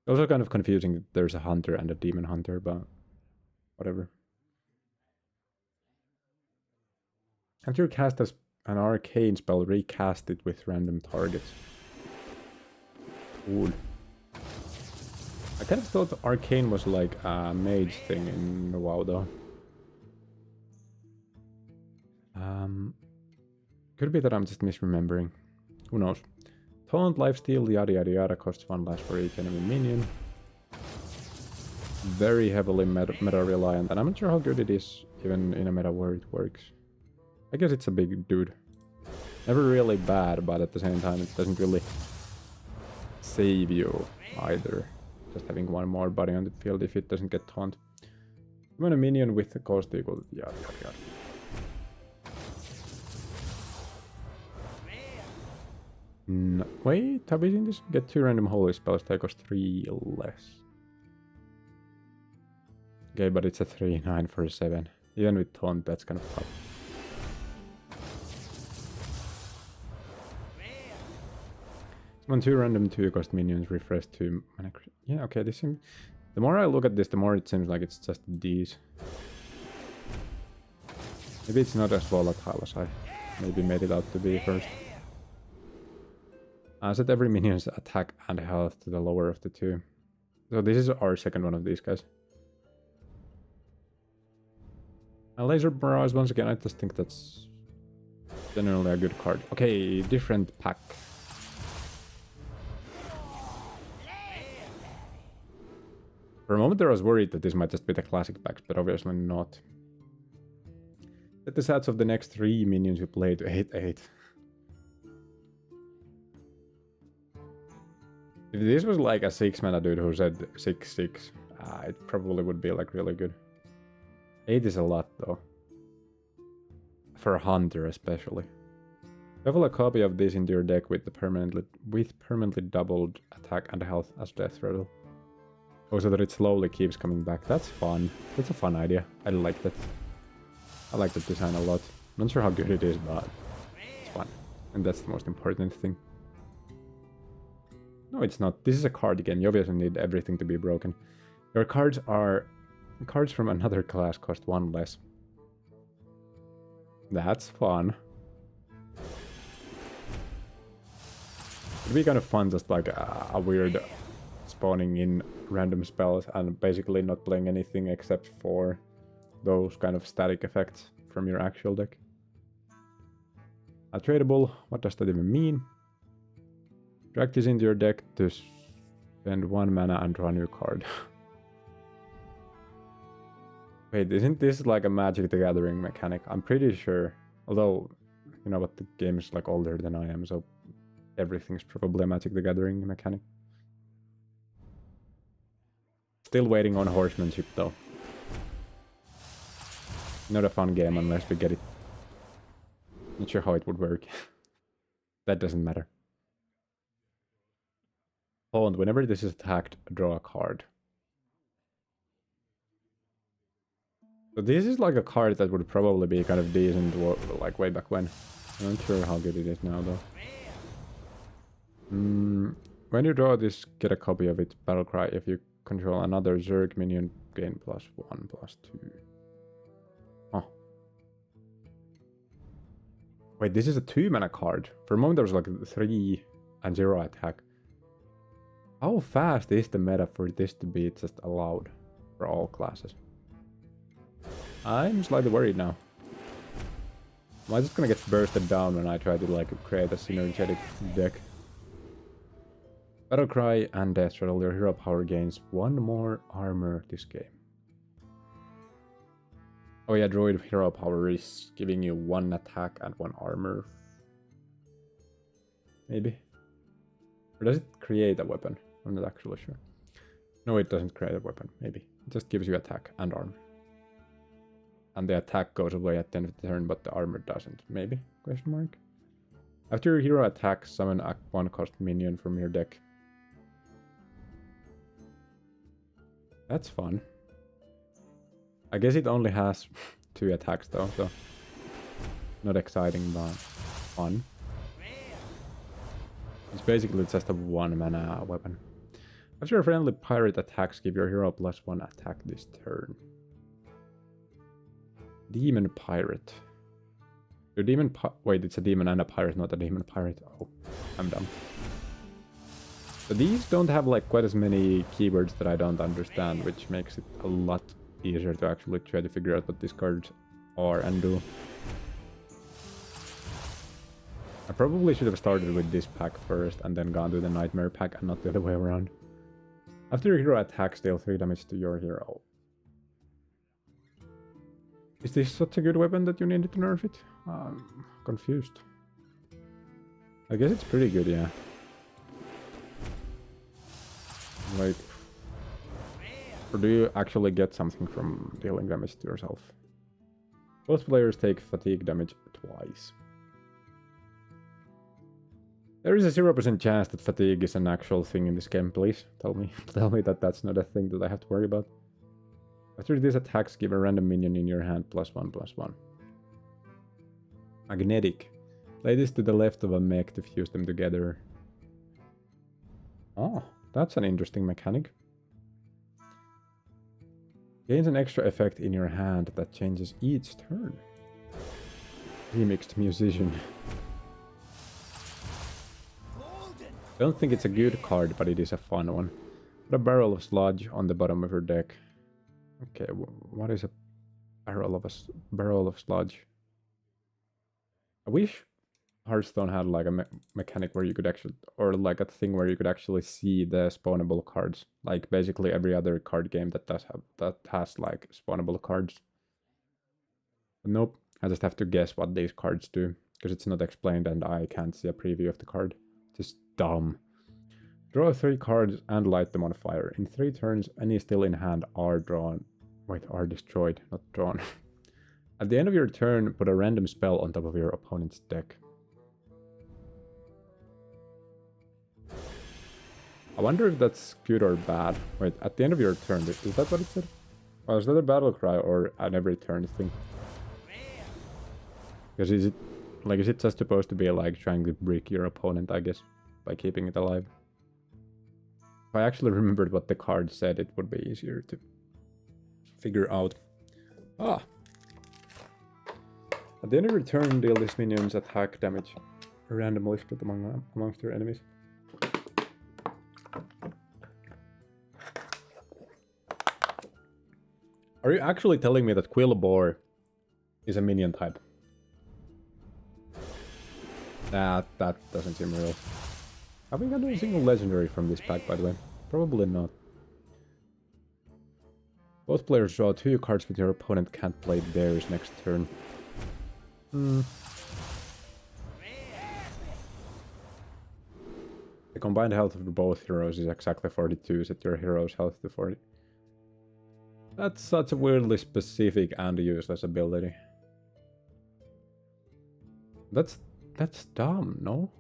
Also kind of confusing that there's a hunter and a demon hunter, but whatever. After you cast an arcane spell, recast it with random targets. Cool. I kind of thought arcane was like a mage thing in WoW though. Could be that I'm just misremembering. Who knows? Taunt, lifesteal, yada yada yada, costs 1 lash for each enemy minion. Very heavily meta reliant, and I'm not sure how good it is even in a meta where it works. I guess it's a big dude. Never really bad, but at the same time it doesn't really save you either. Just having 1 more body on the field if it doesn't get taunt. Summon a minion with the cost equal to yada yada yada. No, wait, have we seen this? Get 2 random holy spells, they cost 3 less. Okay, but it's a 3/9 for 7. Even with taunt, that's kind of tough. Summon 2 random 2 cost minions, refresh 2 mana. Yeah, okay, this seems... The more I look at this, the more it seems like it's just these. Maybe it's not as volatile as I maybe made it out to be first. Set every minion's attack and health to the lower of the 2. So this is our second one of these guys. Laser Barrage, once again, I just think that's generally a good card. Okay, different pack. For a moment there I was worried that this might just be the classic packs, but obviously not. Set the stats of the next 3 minions you play to 8/8. If this was like a 6 mana dude who said 6/6, it probably would be like really good. 8 is a lot though. For a hunter especially. Level a copy of this into your deck with permanently doubled attack and health as death rattle. Oh, so that it slowly keeps coming back. That's fun. That's a fun idea. I like that. I like that design a lot. Not sure how good it is, but it's fun. And that's the most important thing. No, it's not. This is a card game. You obviously need everything to be broken. Your cards are... Cards from another class cost 1 less. That's fun. It'd be kind of fun, just like a weird spawning in random spells and basically not playing anything except for those kind of static effects from your actual deck. Tradable, what does that even mean? Drag this into your deck to spend 1 mana and draw a new card. Wait, isn't this like a Magic the Gathering mechanic? I'm pretty sure. Although, you know what, the game is like older than I am, so everything's probably a Magic the Gathering mechanic. Still waiting on horsemanship though. Not a fun game unless we get it. Not sure how it would work. That doesn't matter. Hold on, whenever this is attacked, draw a card. So this is like a card that would probably be kind of decent like way back when. I'm not sure how good it is now though. When you draw this, get a copy of it. Battlecry. If you control another Zerg minion, gain +1/+2. Oh. Wait, this is a 2-mana card. For a moment there was like 3 and 0 attack. How fast is the meta for this to be just allowed for all classes? I'm slightly worried now. Am I just gonna get bursted down when I try to like create a synergetic deck? Battlecry and Death Rattle, your hero power gains 1 more armor this game. Oh yeah, Druid hero power is giving you 1 attack and 1 armor. Maybe. Or does it create a weapon? I'm not actually sure. No, it doesn't create a weapon, maybe. It just gives you attack and armor. And the attack goes away at the end of the turn, but the armor doesn't. Maybe? Question mark. After your hero attacks, summon a 1-cost minion from your deck. That's fun. I guess it only has 2 attacks though, so not exciting, but fun. It's basically just a 1-mana weapon. After your friendly pirate attacks, give your hero +1 attack this turn. Demon Pirate. Your demon wait, it's a demon and a pirate, not a demon pirate. Oh, I'm dumb. So these don't have like quite as many keywords that I don't understand, which makes it a lot easier to actually try to figure out what these cards are and do. I probably should have started with this pack first and then gone to the Nightmare pack and not the other way around. After your hero attacks, deal 3 damage to your hero. Is this such a good weapon that you needed to nerf it? I'm confused. I guess it's pretty good, yeah. Like, or do you actually get something from dealing damage to yourself? Both players take fatigue damage twice. There is a 0% chance that fatigue is an actual thing in this game, please. Tell me that that's not a thing that I have to worry about. After these attacks, give a random minion in your hand +1/+1. Magnetic. Play this to the left of a mech to fuse them together. Oh, that's an interesting mechanic. Gains an extra effect in your hand that changes each turn. Remixed musician. Don't think it's a good card, but it is a fun one. Put a barrel of sludge on the bottom of your deck. Okay, what is a barrel of sludge? I wish Hearthstone had like a mechanic where you could actually, or like a thing where you could actually see the spawnable cards, like basically every other card game that has like spawnable cards. But nope, I just have to guess what these cards do because it's not explained and I can't see a preview of the card. Just dumb. Draw 3 cards and light them on fire. In 3 turns, any still in hand are drawn. Wait, are destroyed, not drawn. At the end of your turn, put a random spell on top of your opponent's deck. I wonder if that's good or bad. Wait, at the end of your turn, is that what it said? Oh, is that a battle cry or an every turn thing? Because is it just supposed to be like trying to brick your opponent, I guess, by keeping it alive? If I actually remembered what the card said, it would be easier to figure out. Ah! At the end of your turn, deal these minions attack damage randomly split amongst your enemies. Are you actually telling me that Quillboar is a minion type? That doesn't seem real. Have we got a single legendary from this pack, by the way? Probably not. Both players draw 2 cards, but your opponent can't play theirs next turn. The combined health of both heroes is exactly 42, set your hero's health to 40. That's such a weirdly specific and useless ability. That's dumb, no?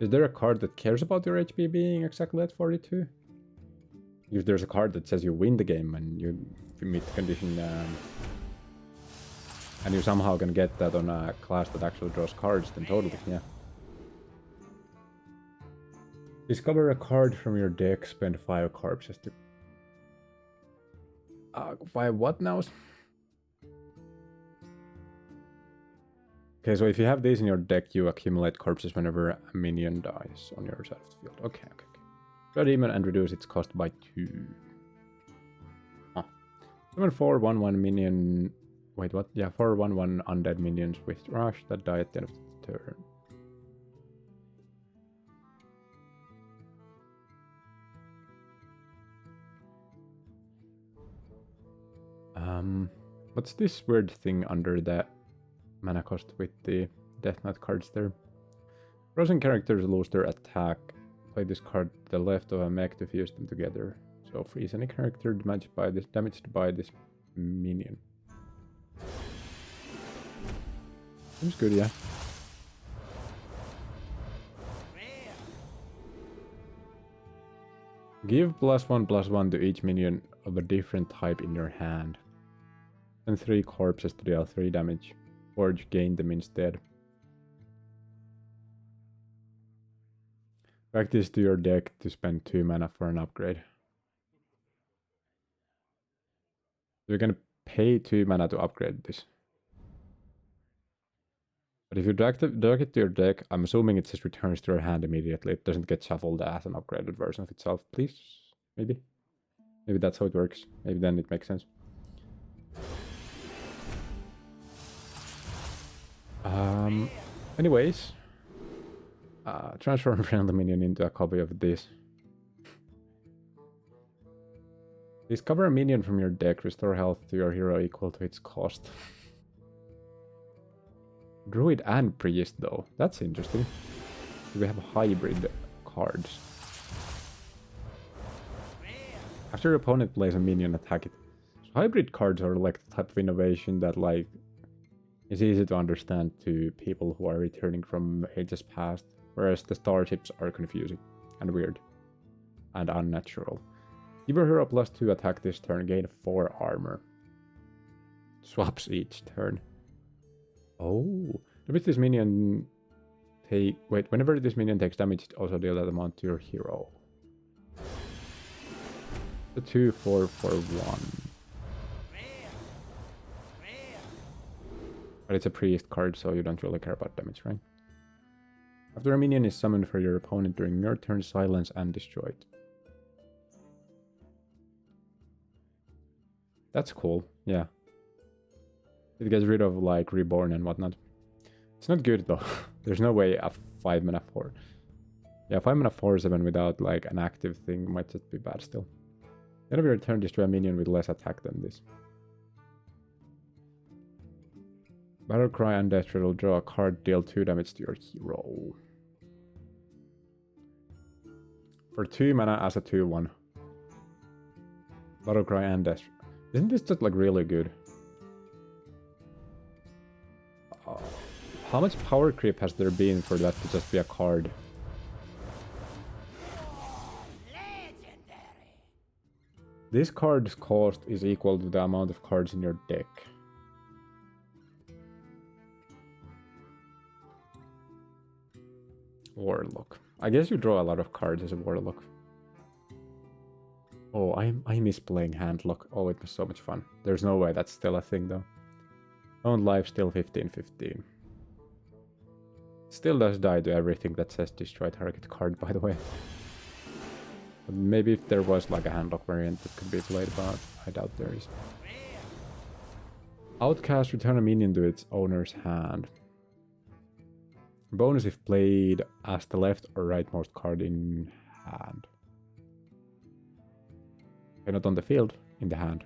Is there a card that cares about your HP being exactly at 42? If there's a card that says you win the game and you meet the condition and you somehow can get that on a class that actually draws cards, then totally, yeah. Discover a card from your deck, spend 5 corpses to... 5 what now? Okay, so if you have these in your deck, you accumulate corpses whenever a minion dies on your side of the field. Okay. Draw a demon and reduce its cost by 2. Huh. Summon 4 1/1 minion... Wait, what? Yeah, 4 1/1 undead minions with rush that die at the end of the turn. What's this weird thing under the mana cost with the Death Knight cards there? Frozen characters lose their attack. Play this card to the left of a mech to fuse them together. So freeze any character damaged by this minion. Seems good, yeah. Give +1/+1 to each minion of a different type in your hand. And 3 corpses to deal 3 damage. Forge gain them instead. Back this to your deck to spend 2 mana for an upgrade. You're gonna pay 2 mana to upgrade this. But if you drag it to your deck, I'm assuming it just returns to your hand immediately. It doesn't get shuffled as an upgraded version of itself. Please? Maybe? Maybe that's how it works. Maybe then it makes sense. Anyways. Transform friendly minion into a copy of this. Discover a minion from your deck. Restore health to your hero equal to its cost. Druid and priest though. That's interesting. We have hybrid cards. After your opponent plays a minion, attack it. So hybrid cards are like the type of innovation that like is easy to understand to people who are returning from ages past, whereas the starships are confusing and weird and unnatural. Give your hero +2 attack this turn, gain 4 armor. Swaps each turn. Oh, whenever this minion whenever this minion takes damage, also deal that amount to your hero. The 2/4 for 1. But it's a priest card, so you don't really care about damage, right? After a minion is summoned for your opponent during your turn, silence and destroy it. That's cool, yeah. It gets rid of like reborn and whatnot. It's not good though. There's no way a 5 mana 4. Yeah, 5 mana 4/7 without like an active thing might just be bad still. End of your turn, destroy a minion with less attack than this. Battlecry and Death Rattle, draw a card, deal 2 damage to your hero. For 2 mana as a 2/1. Battlecry and Death. Isn't this just like really good? How much power creep has there been for that to just be a card? This card's cost is equal to the amount of cards in your deck. Warlock. I guess you draw a lot of cards as a Warlock. Oh, I miss playing Handlock. Oh, it was so much fun. There's no way that's still a thing though. Own life still 15-15. Still does die to everything that says destroy target card, by the way. But maybe if there was like a Handlock variant that could be played, but I doubt there is. Outcast, return a minion to its owner's hand. Bonus if played as the left or rightmost card in hand. Okay, not on the field, in the hand.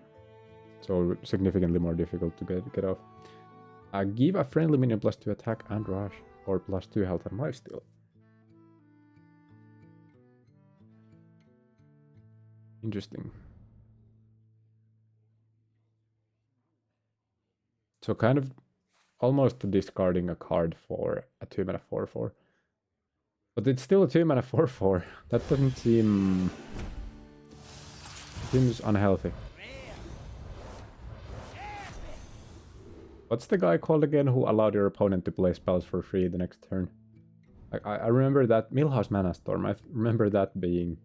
So significantly more difficult to get off. Give a friendly minion +2 attack and rush, or +2 health and lifesteal. Interesting. So kind of almost discarding a card for a 2-mana 4/4. But it's still a 2-mana 4/4. That doesn't seem... seems unhealthy. What's the guy called again who allowed your opponent to play spells for free the next turn? Like, I remember that Millhouse Mana Storm. I remember that being...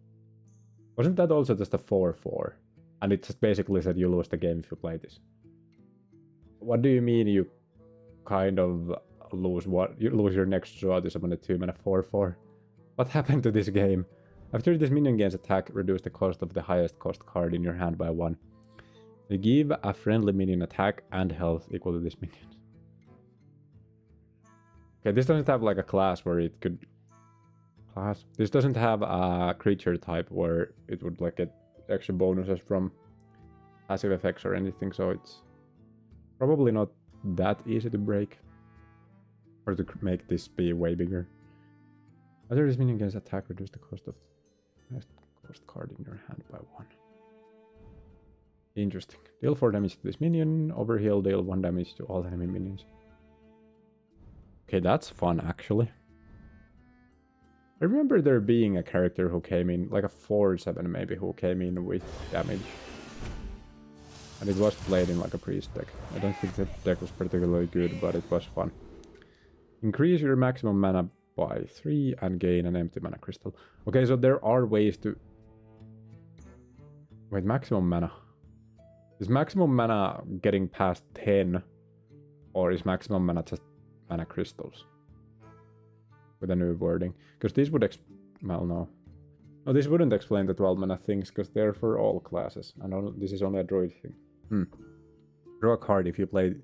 Wasn't that also just a 4/4? And it just basically said you lose the game if you play this. What do you mean you kind of lose what? You lose your next draw to summon a 2-mana 4/4? What happened to this game? After this minion gains attack, reduce the cost of the highest cost card in your hand by 1. You give a friendly minion attack and health equal to this minion. Okay, this doesn't have like a class where it could... Class? This doesn't have a creature type where it would like get extra bonuses from passive effects or anything, so it's probably not that easy to break. Or to make this be way bigger. After this minion gains attack, reduce the cost of the highest cost card in your hand by 1. Interesting. Deal 4 damage to this minion. Overheal, deal 1 damage to all enemy minions. Okay, that's fun actually. I remember there being a character who came in, like a 4/7 maybe, who came in with damage. And it was played in like a priest deck. I don't think the deck was particularly good, but it was fun. Increase your maximum mana by 3 and gain an empty mana crystal. Okay, so there are ways to... Wait, maximum mana. Is maximum mana getting past 10? Or is maximum mana just mana crystals? With a new wording. Because this would well, no. No, this wouldn't explain the 12 mana things, because they're for all classes. I know this is only a druid thing. Draw a card if you play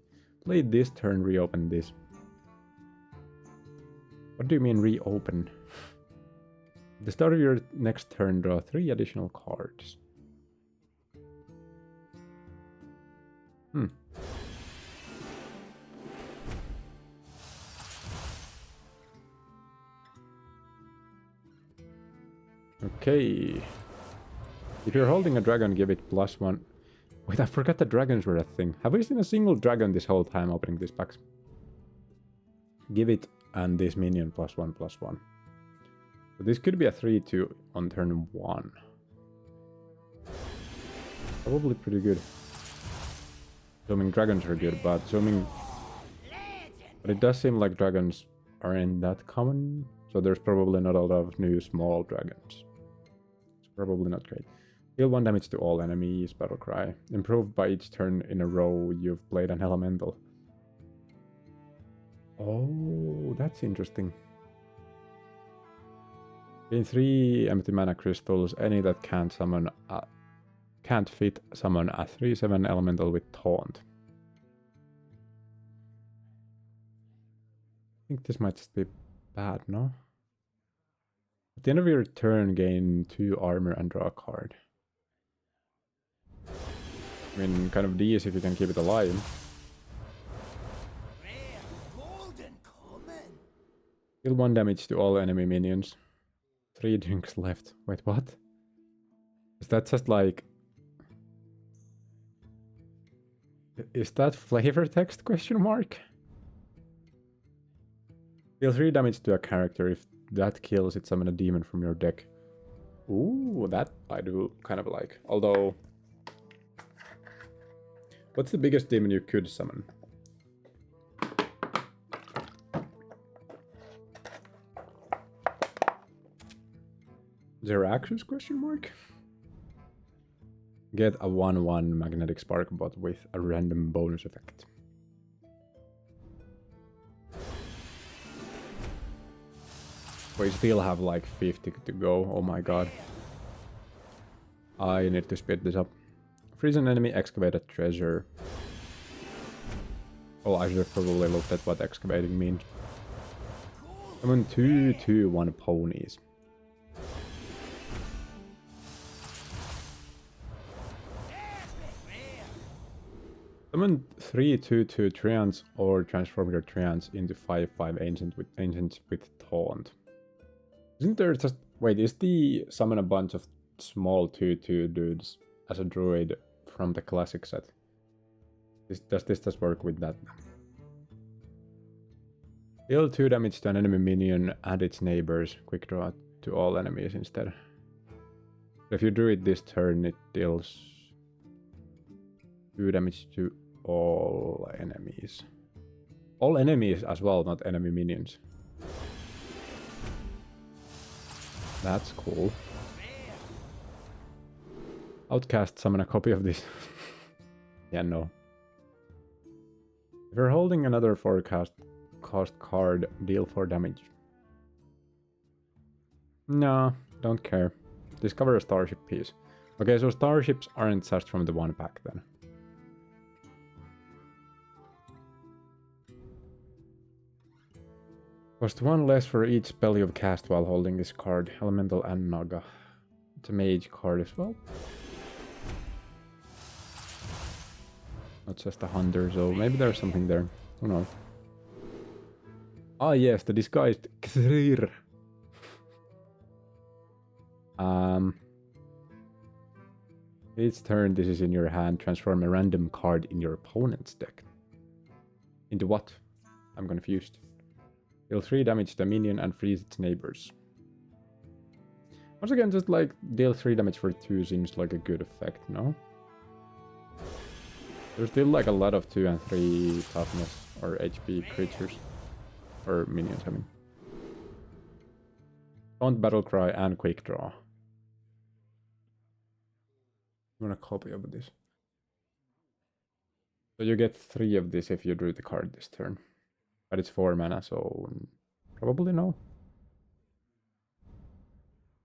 this turn, reopen this. What do you mean reopen? At the start of your next turn, draw 3 additional cards. Okay. If you're holding a dragon, give it +1. Wait, I forgot the dragons were a thing. Have we seen a single dragon this whole time opening these packs? Give it and this minion +1/+1. So this could be a 3/2 on turn 1. Probably pretty good. Assuming dragons are good, but assuming... But it does seem like dragons aren't that common, so there's probably not a lot of new small dragons. It's probably not great. Deal 1 damage to all enemies, battle cry. Improved by each turn in a row you've played an elemental. Oh, that's interesting. Gain 3 empty mana crystals, any that can't fit summon a 3/7 elemental with taunt. I think this might just be bad, no? At the end of your turn, gain 2 armor and draw a card. I mean, kind of decent if you can keep it alive. Deal 1 damage to all enemy minions. 3 drinks left. Wait, what? Is that just like... Is that flavor text, question mark? Deal 3 damage to a character. If that kills it, summon a demon from your deck. Ooh, that I do kind of like. Although, What's the biggest demon you could summon? Zero actions question mark? Get a 1/1 magnetic spark bot with a random bonus effect. We still have like 50 to go, oh my god. I need to speed this up. Freeze an enemy, excavate a treasure. Oh, I should have probably looked at what excavating means. Summon 2/2/1 ponies. Summon 3/2/2 treants or transform your treants into 5/5 ancients with taunt. Isn't there just... Wait, is the summon a bunch of small 2/2 dudes as a druid from the classic set? Does this just work with that? Deal 2 damage to an enemy minion and its neighbors. Quick draw to all enemies instead. If you do it this turn, it deals 2 damage to all enemies. All enemies as well, not enemy minions. That's cool. Outcast, summon a copy of this. Yeah, no. If you're holding another forecast cost card, deal 4 damage. No, don't care. Discover a starship piece. Okay, so starships aren't just from the one pack then. Cost 1 less for each spell you've cast while holding this card. Elemental and Naga. It's a mage card as well. Not just a hunter, so maybe there's something there. Who knows? Ah yes, the disguised Kthir. Each turn this is in your hand, transform a random card in your opponent's deck. Into what? I'm confused. Deal 3 damage to a minion and freeze its neighbors. Once again, just like deal 3 damage for 2 seems like a good effect, no? There's still like a lot of 2 and 3 toughness or HP creatures. Or minions, I mean. Taunt, battle cry, and quick draw. I'm gonna copy of this. So you get 3 of this if you drew the card this turn. But it's 4 mana, so probably no.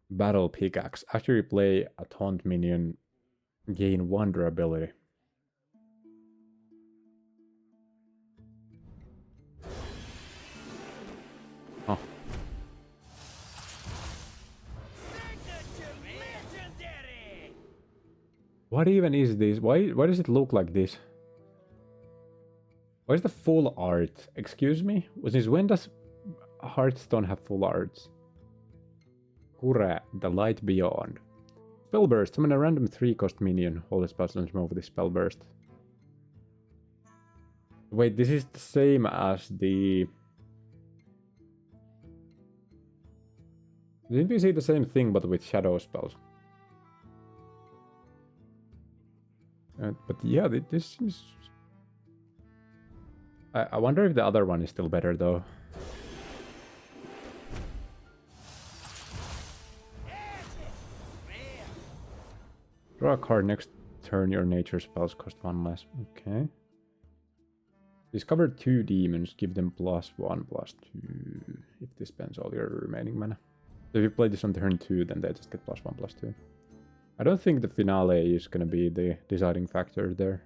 Battle pickaxe. After you play a taunt minion, gain 1 durability. Huh. What even is this? Why does it look like this? Why is the full art? Excuse me? When does Hearthstone have full arts? Kure, the light beyond. Spell burst. Summon a random 3-cost minion. Hold the spell and move this spell burst. Wait, this is the same as the... Didn't we see the same thing but with shadow spells? But yeah, this seems... I wonder if the other one is still better though. Draw a card next turn, your nature spells cost 1 less. Okay. Discover 2 demons, give them +1/+2 if this spends all your remaining mana. So if you play this on turn 2, then they just get +1/+2. I don't think the finale is gonna be the deciding factor there.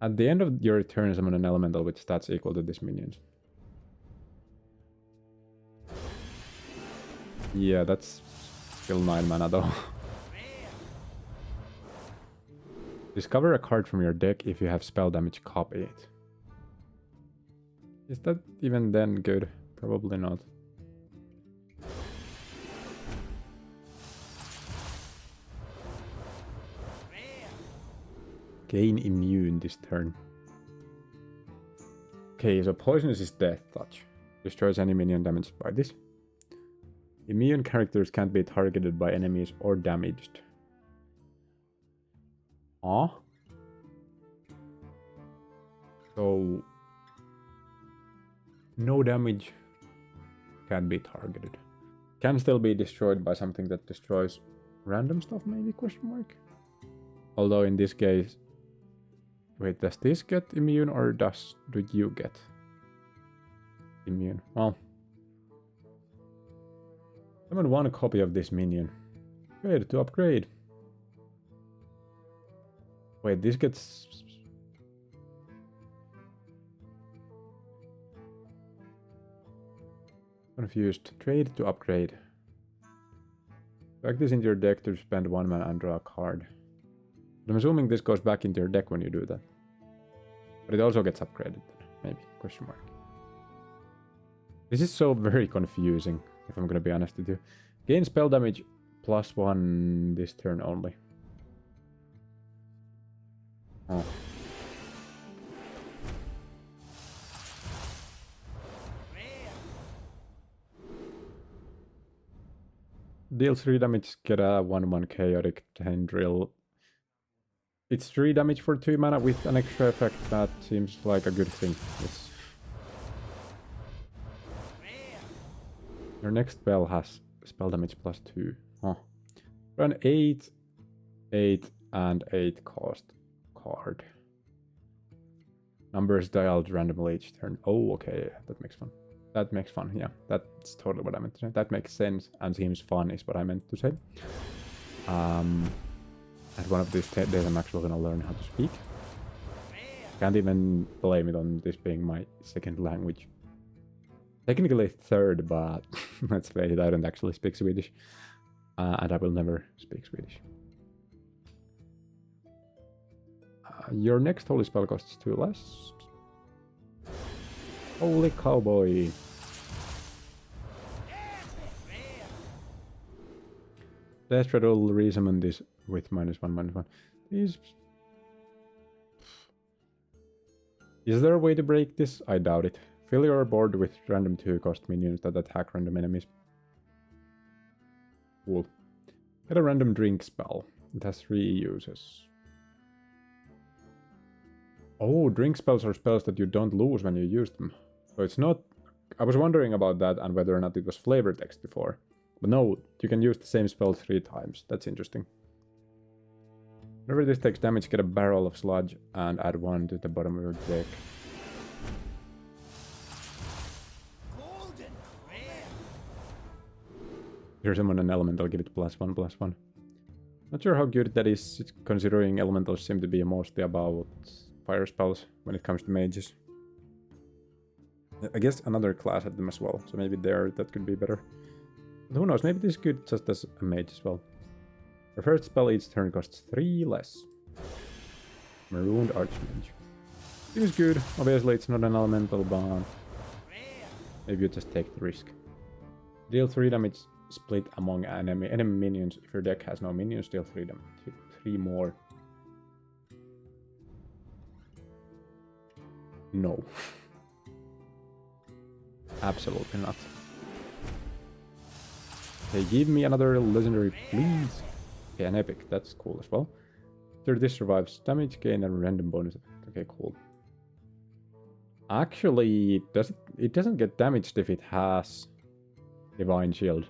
At the end of your turn, summon an elemental with stats equal to this minions. Yeah, that's still 9 mana though. Discover a card from your deck if you have spell damage, copy it. Is that even then good? Probably not. Gain immune this turn. Okay, so poisonous is death touch. Destroys any minion damaged by this. Immune characters can't be targeted by enemies or damaged. Ah? So no damage, can't be targeted. Can still be destroyed by something that destroys random stuff, maybe, question mark? Although in this case... Wait, does this get immune or do you get immune? Well... Summon one copy of this minion. Trade to upgrade. Wait, this gets... Confused. Trade to upgrade. Back this into your deck to spend 1 mana and draw a card. But I'm assuming this goes back into your deck when you do that. But it also gets upgraded, maybe, question mark. This is so very confusing, if I'm gonna be honest with you. Gain spell damage +1 this turn only. Oh. Deals 3 damage, get a 1/1 chaotic tendril. It's 3 damage for 2 mana with an extra effect. That seems like a good thing. Yes. Your next spell has spell damage +2. Huh. Run 8, 8, and 8 cost card. Numbers dialed randomly each turn. Oh, okay, that makes fun. That makes fun, yeah. That's totally what I meant to say. That makes sense and seems fun is what I meant to say. At one of these days I'm actually gonna learn how to speak. Can't even blame it on this being my second language. Technically third, but let's face it, I don't actually speak Swedish. And I will never speak Swedish. Your next holy spell costs 2 less. Holy cowboy. Death Rattle, resummon this with -1/-1. Is there a way to break this? I doubt it. Fill your board with random 2-cost minions that attack random enemies. Cool. Get a random drink spell. It has 3 uses. Oh, drink spells are spells that you don't lose when you use them. So it's not... I was wondering about that and whether or not it was flavor text before. But no, you can use the same spell 3 times. That's interesting. Whenever this takes damage, get a barrel of sludge and add 1 to the bottom of your deck. Here summon an elemental, give it +1/+1. Not sure how good that is, considering elementals seem to be mostly about fire spells when it comes to mages. I guess another class had them as well, so maybe there that could be better. But who knows, maybe this is good just as a mage as well. Your first spell each turn costs 3 less. Marooned Archmage. Seems good. Obviously it's not an elemental, but maybe you just take the risk. Deal 3 damage split among enemy minions. If your deck has no minions, deal 3 damage. 3 more. No. Absolutely not. Okay, give me another legendary, please. Okay, an epic. That's cool as well. After this survives damage, gain a random bonus effect. Okay, cool. Actually, it doesn't get damaged if it has Divine Shield.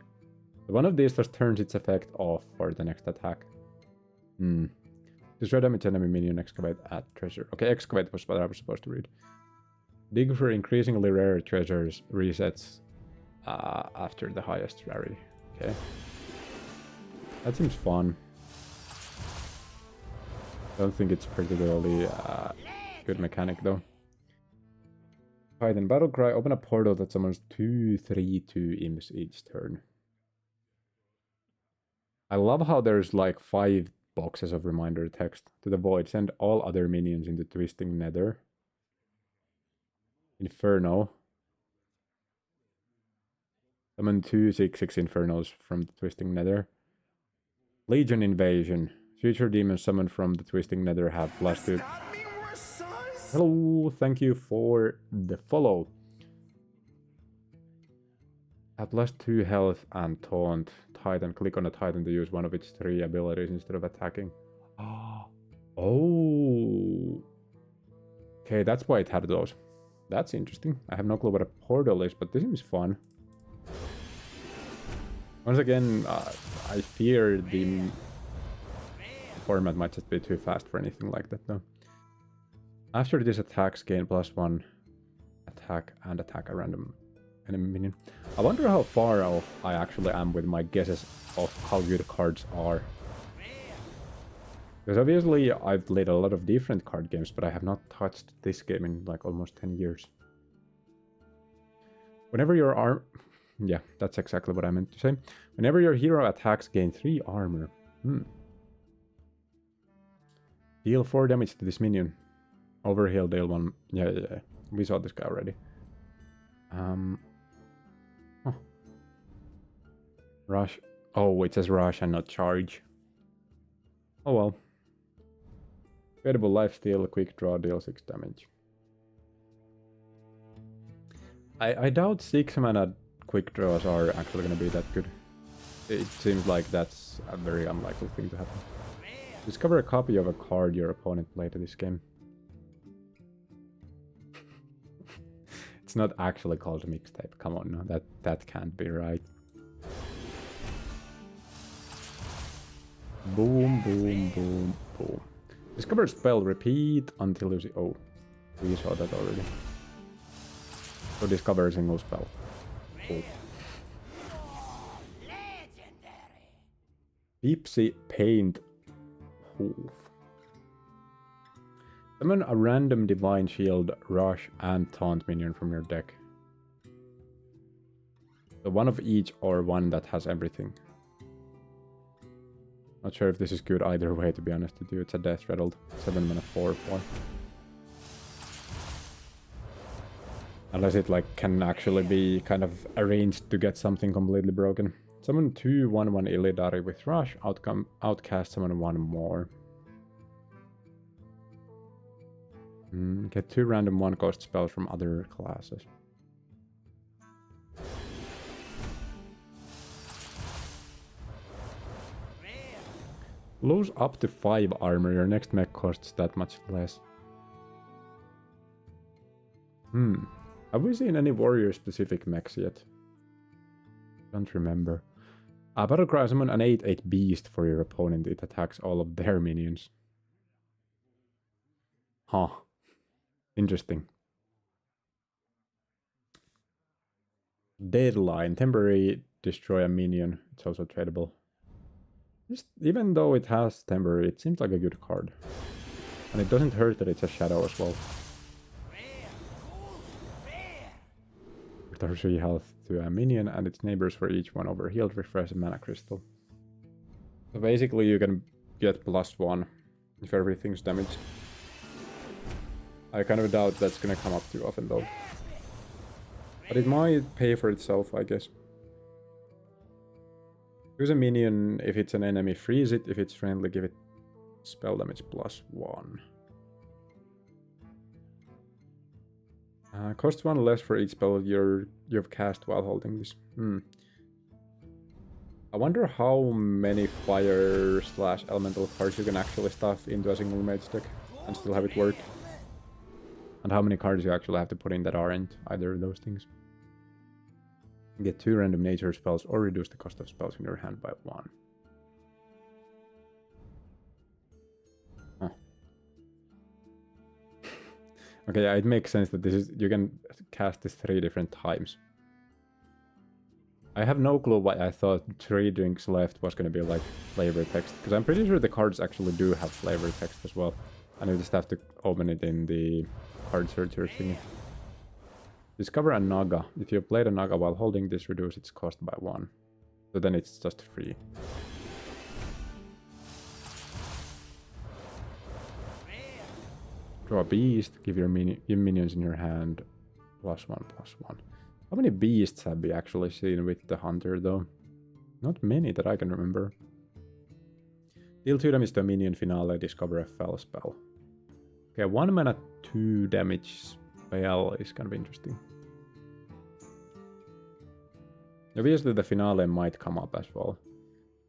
One of these just turns its effect off for the next attack. Destroy damage enemy minion, excavate, add treasure. Okay, excavate was what I was supposed to read. Dig for increasingly rare treasures, resets after the highest rarity. Okay. That seems fun. Don't think it's particularly good mechanic though. Titan Battlecry, open a portal that summons 2/3/2 imps each turn. I love how there's like 5 boxes of reminder text. To the void, send all other minions into Twisting Nether. Inferno. Summon 2/6/6 Infernos from the Twisting Nether. Legion Invasion. Future demons summoned from the Twisting Nether have +2. Hello, thank you for the follow. Have +2 health and taunt. Titan. Click on a Titan to use one of its 3 abilities instead of attacking. Oh. Okay, that's why it had those. That's interesting. I have no clue what a portal is, but this seems fun. Once again, I fear the format might just be too fast for anything like that, though. After these attacks, gain +1 attack and attack a random enemy minion. I wonder how far off I actually am with my guesses of how good cards are. Because obviously I've played a lot of different card games, but I have not touched this game in like almost 10 years. Whenever your arm... Yeah, that's exactly what I meant to say. Whenever your hero attacks, gain 3 armor. Deal 4 damage to this minion. Overheal, deal 1... Yeah. We saw this guy already. Rush. Oh, it says rush and not charge. Oh well. Credible lifesteal, quick draw, deal 6 damage. I doubt 6 mana quick draws are actually going to be that good. It seems like that's a very unlikely thing to happen. Discover a copy of a card your opponent played in this game. It's not actually called a mixtape. Come on, no, that can't be right. Boom, boom, boom, boom. Discover spell, repeat until you see... Oh, we saw that already. So discover a single spell. Cool. Deep-sea paint hoof. Summon a random divine shield, rush, and taunt minion from your deck. So one of each or one that has everything. Not sure if this is good either way, to be honest with you. It's a death rattled 7 mana 4/4. Unless it like can actually be kind of arranged to get something completely broken. Summon 2/1/1 Illidari with rush, outcast summon 1 more. Get 2 random 1-cost spells from other classes. Lose up to 5 armor, your next mech costs that much less. Have we seen any warrior-specific mechs yet? Don't remember. Battlecry, summon an 8/8 beast for your opponent. It attacks all of their minions. Huh. Interesting. Deadline. Temporary destroy a minion. It's also tradable. Even though it has temporary, it seems like a good card. And it doesn't hurt that it's a shadow as well. Restore 3 health to a minion and its neighbors for each one overhealed. Refresh a mana crystal. So basically you can get +1 if everything's damaged. I kind of doubt that's gonna come up too often though. But it might pay for itself, I guess. Use a minion if it's an enemy, freeze it. If it's friendly, give it spell damage +1. Costs 1 less for each spell you've cast while holding this. I wonder how many fire/elemental cards you can actually stuff into a single mage deck and still have it work. And how many cards you actually have to put in that aren't either of those things. Get 2 random nature spells or reduce the cost of spells in your hand by 1. Huh. Okay, yeah, it makes sense that this is you can cast this 3 different times. I have no clue why I thought 3 drinks left was going to be like flavor text, because I'm pretty sure the cards actually do have flavor text as well. And you just have to open it in the card searcher thingy. Discover a Naga. If you played a Naga while holding this, reduce its cost by 1. So then it's just free. Draw a beast. Give minions in your hand +1/+1. How many beasts have we actually seen with the hunter though? Not many that I can remember. Deal 2 damage to a minion finale. Discover a fell spell. Okay, 1 mana 2 damage spell is kind of interesting. Obviously the finale might come up as well.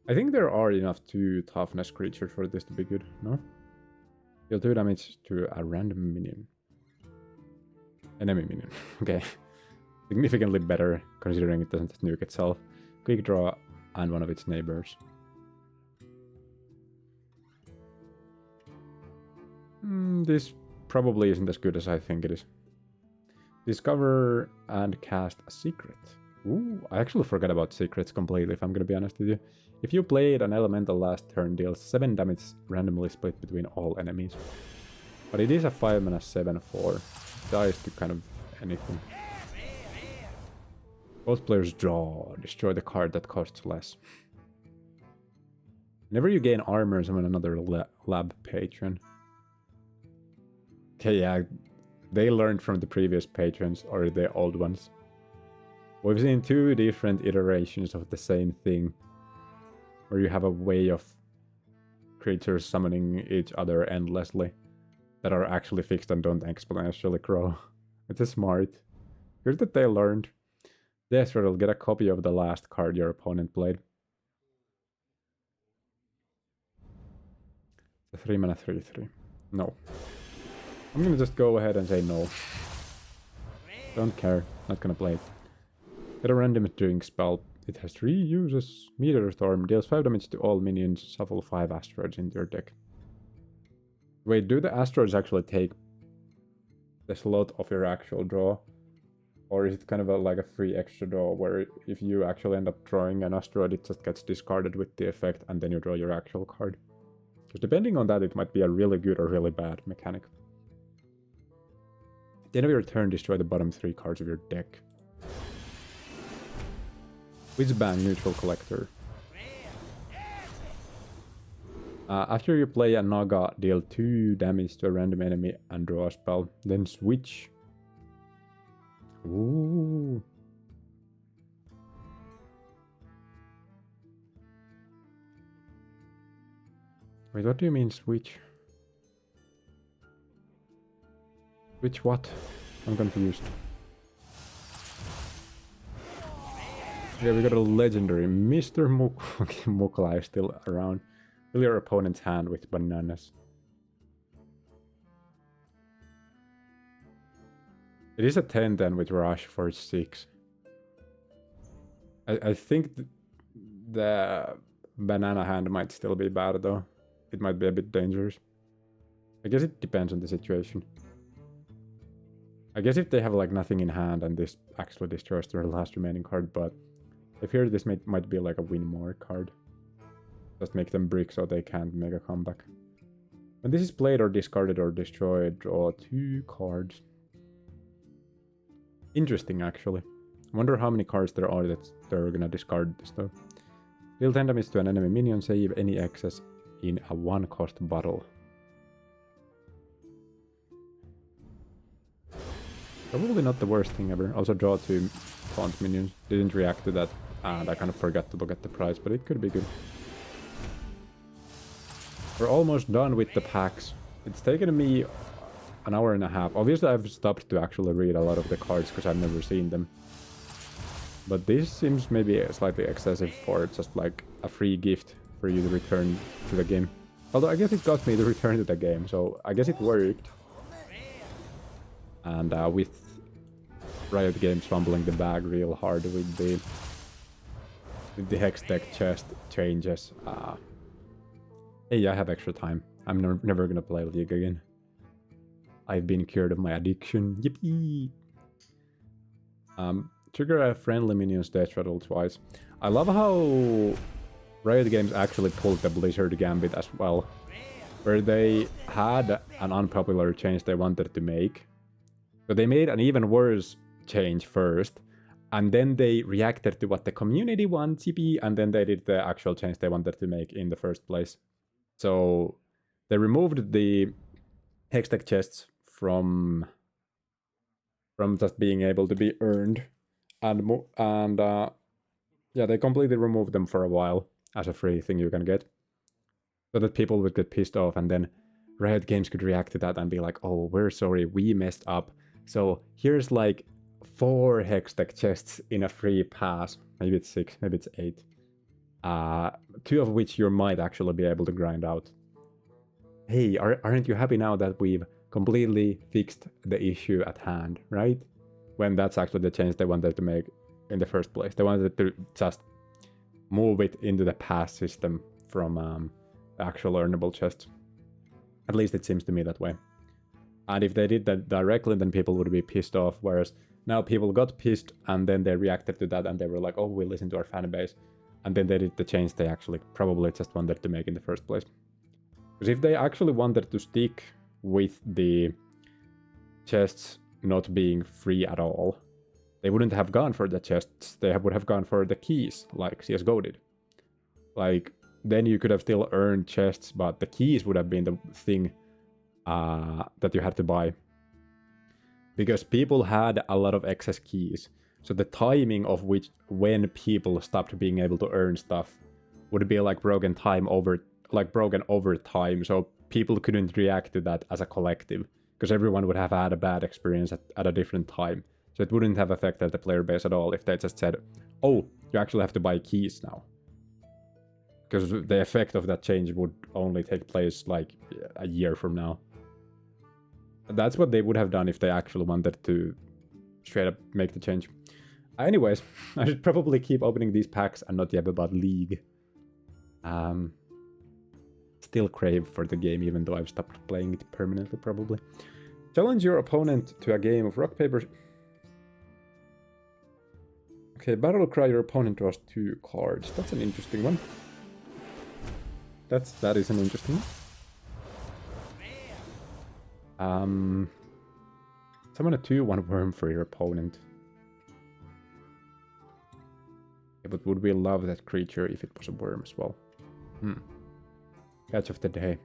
I think there are enough 2 toughness creatures for this to be good, no? Deal 2 damage to a random minion. Enemy minion. Okay. Significantly better, considering it doesn't nuke itself. Quick draw and one of its neighbors. This probably isn't as good as I think it is. Discover and cast a secret. Ooh, I actually forgot about secrets completely, if I'm gonna be honest with you. If you played an elemental last turn, deals 7 damage randomly split between all enemies. But it is a 5 mana 7/4. Dies to kind of anything. Both players draw. Destroy the card that costs less. Whenever you gain armor, summon another lab patron. Okay, yeah. They learned from the previous patrons, or the old ones. We've seen 2 different iterations of the same thing. Where you have a way of creatures summoning each other endlessly. That are actually fixed and don't exponentially grow. It's a smart. Here's that they learned. Death Rattle, get a copy of the last card your opponent played. The 3 mana 3/3. No. I'm gonna just go ahead and say no. Don't care. Not gonna play it. Get a random during spell. It has 3 uses. Meteor Storm deals 5 damage to all minions. Shuffle 5 asteroids into your deck. Wait, do the asteroids actually take the slot of your actual draw? Or is it kind of like a free extra draw where if you actually end up drawing an asteroid, it just gets discarded with the effect and then you draw your actual card? Because depending on that, it might be a really good or really bad mechanic. At the end of your turn, destroy the bottom 3 cards of your deck. Whizbang, neutral collector. After you play a Naga, deal 2 damage to a random enemy and draw a spell. Then switch. Ooh. Wait, what do you mean switch? Switch what? I'm confused. Yeah, we got a legendary Mr. Mukla is still around. Fill your opponent's hand with bananas. It is a 10 then with Rush for 6. I think the banana hand might still be bad though. It might be a bit dangerous. I guess it depends on the situation. I guess if they have like nothing in hand and this actually destroys their last remaining card, but I fear this might be like a win more card. Just make them brick so they can't make a comeback. When this is played or discarded or destroyed, draw 2 cards. Interesting, actually. I wonder how many cards there are that they're gonna discard this though. Deal 10 damage to an enemy minion, save any excess in a 1-cost battle. Probably not the worst thing ever. Also draw 2 taunt minions. Didn't react to that and I kind of forgot to look at the price, but it could be good. We're almost done with the packs. It's taken me an hour and a half. Obviously I've stopped to actually read a lot of the cards because I've never seen them. But this seems maybe slightly excessive for just like a free gift for you to return to the game. Although I guess it got me to return to the game, so I guess it worked. And with Riot Games fumbling the bag real hard with the Hex deck chest changes. Hey, I have extra time. I'm never gonna play League again. I've been cured of my addiction. Yippee! Trigger a friendly minion's death rattle twice. I love how Riot Games actually pulled the Blizzard Gambit as well. Where they had an unpopular change they wanted to make. So they made an even worse change first. And then they reacted to what the community wants, yippee, and then they did the actual change they wanted to make in the first place. So they removed the Hextech chests from just being able to be earned, and yeah, they completely removed them for a while as a free thing you can get, so that people would get pissed off, and then Riot Games could react to that and be like, "Oh, we're sorry, we messed up. So here's like 4 Hextech chests in a free pass. Maybe it's 6, maybe it's 8. 2 of which you might actually be able to grind out. Hey, aren't you happy now that we've completely fixed the issue at hand, right? When that's actually the change they wanted to make in the first place. They wanted to just move it into the pass system from actual earnable chests. At least it seems to me that way. And if they did that directly, then people would be pissed off. Whereas now people got pissed and then they reacted to that and they were like, oh, we listen to our fan base. And then they did the change they actually probably just wanted to make in the first place. Because if they actually wanted to stick with the chests not being free at all, they wouldn't have gone for the chests. They would have gone for the keys, like CSGO did. Like, then you could have still earned chests, but the keys would have been the thing that you had to buy. Because people had a lot of excess keys. So the timing of when people stopped being able to earn stuff would be like broken over time. So people couldn't react to that as a collective. Because everyone would have had a bad experience at a different time. So it wouldn't have affected the player base at all if they just said, oh, you actually have to buy keys now. Because the effect of that change would only take place like a year from now. That's what they would have done if they actually wanted to straight up make the change. Anyways, I should probably keep opening these packs and not yap about League. Still crave for the game, even though I've stopped playing it permanently, probably. Challenge your opponent to a game of rock, paper... Okay, Battle Cry, your opponent draws 2 cards. That's an interesting one. That is an interesting one. Summon a 2/1 worm for your opponent. Yeah, but would we love that creature if it was a worm as well? Catch of the day.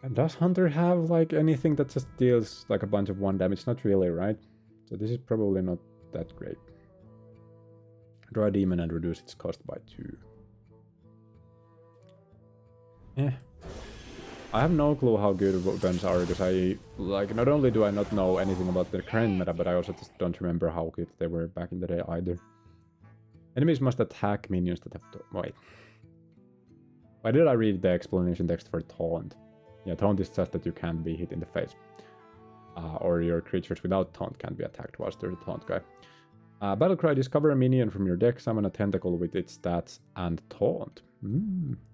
And does Hunter have like anything that just deals like a bunch of 1 damage? Not really, right? So this is probably not that great. Draw a demon and reduce its cost by 2. Yeah. I have no clue how good weapons are, because I, like, not only do I not know anything about the current meta, but I also just don't remember how good they were back in the day either. Enemies must attack minions that have to... Wait. Why did I read the explanation text for Taunt? Yeah, Taunt is just that you can't be hit in the face. Or your creatures without Taunt can't be attacked whilst they're the Taunt guy. Battlecry, discover a minion from your deck, summon a tentacle with its stats and Taunt.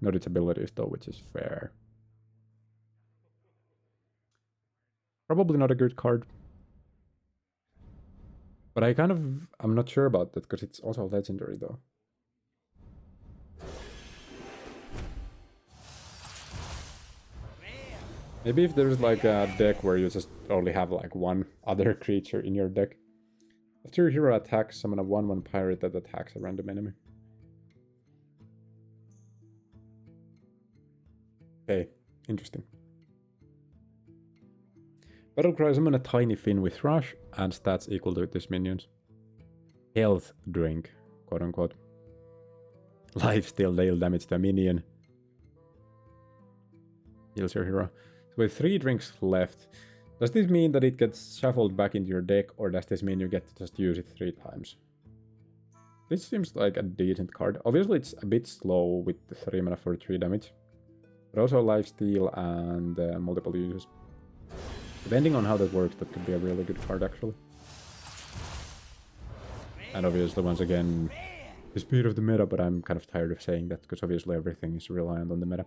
Not its abilities though, which is fair. Probably not a good card. But I'm not sure about that, because it's also legendary though. Maybe if there's like a deck where you just only have like 1 other creature in your deck. After your hero attacks, summon a 1/1 pirate that attacks a random enemy. Okay, interesting. Battlecry, summon a tiny fin with rush and stats equal to this minions. Health drink, quote unquote. Lifesteal, deal damage to a minion. Heals your hero. So with 3 drinks left, does this mean that it gets shuffled back into your deck, or does this mean you get to just use it 3 times? This seems like a decent card. Obviously it's a bit slow with the 3 mana for 3 damage. But also lifesteal and multiple uses. Depending on how that works, that could be a really good card actually. And obviously once again, the speed of the meta, but I'm kind of tired of saying that, because obviously everything is reliant on the meta.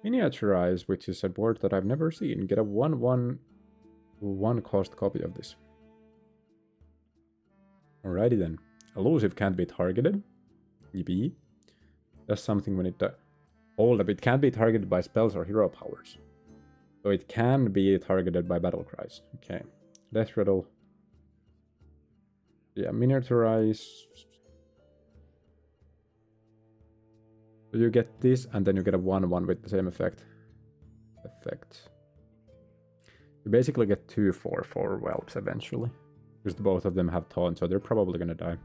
Miniaturize, which is a board that I've never seen. Get a 1/1 cost copy of this. Alrighty then. Elusive can't be targeted. EB. Does something when it does. Hold up, it can't be targeted by spells or hero powers. So it can be targeted by battle cries. Okay. Death Rattle. Yeah, miniaturize. So you get this, and then you get a 1/1 with the same effect. You basically get 2 4/4 whelps eventually. Because both of them have taunt, so they're probably gonna die.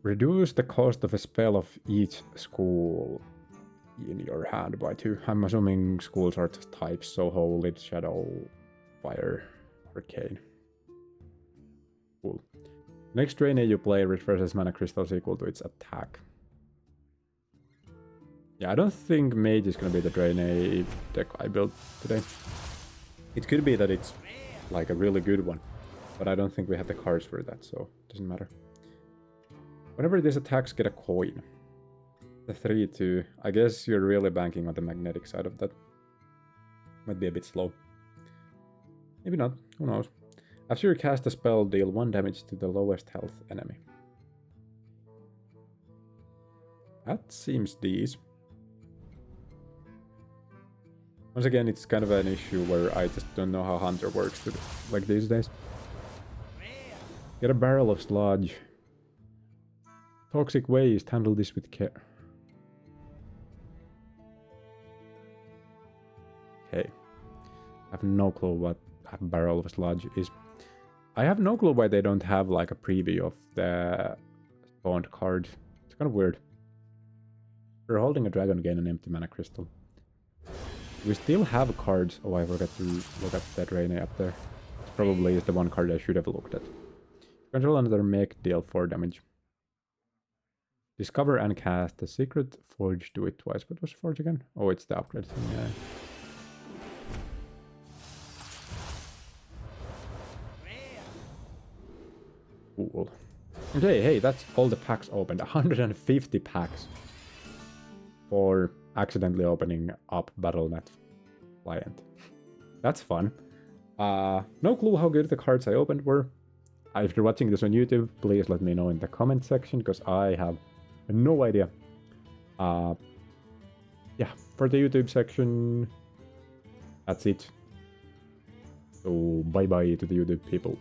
Reduce the cost of a spell of each school in your hand by 2. I'm assuming schools are just types, so Holy, Shadow, Fire, Arcane. Cool. Next Draenei you play refreshes mana crystals equal to its attack. Yeah, I don't think Mage is gonna be the Draenei deck I built today. It could be that it's like a really good one, but I don't think we have the cards for that, so it doesn't matter. Whenever these attacks get a coin, the 3-2, I guess you're really banking on the magnetic side of that. Might be a bit slow. Maybe not, who knows. After you cast a spell, deal 1 damage to the lowest health enemy. That seems decent. Once again, it's kind of an issue where I just don't know how Hunter works like these days. Get a barrel of sludge. Toxic waste, handle this with care. Okay. I have no clue what a barrel of sludge is. I have no clue why they don't have like a preview of the spawned card. It's kind of weird. We're holding a dragon, gain an empty mana crystal. We still have cards. Oh, I forgot to look at that Draenei up there. It probably is the one card I should have looked at. Control another mech, deal 4 damage. Discover and cast the secret forge, do it twice. What was forge again? Oh, it's the upgrade thing, yeah. Cool. Okay, hey, that's all the packs opened. 150 packs for accidentally opening up Battle.net client. That's fun. No clue how good the cards I opened were. If you're watching this on YouTube, please let me know in the comment section, because I have no idea. Yeah, for the YouTube section, that's it. So bye-bye to the YouTube people.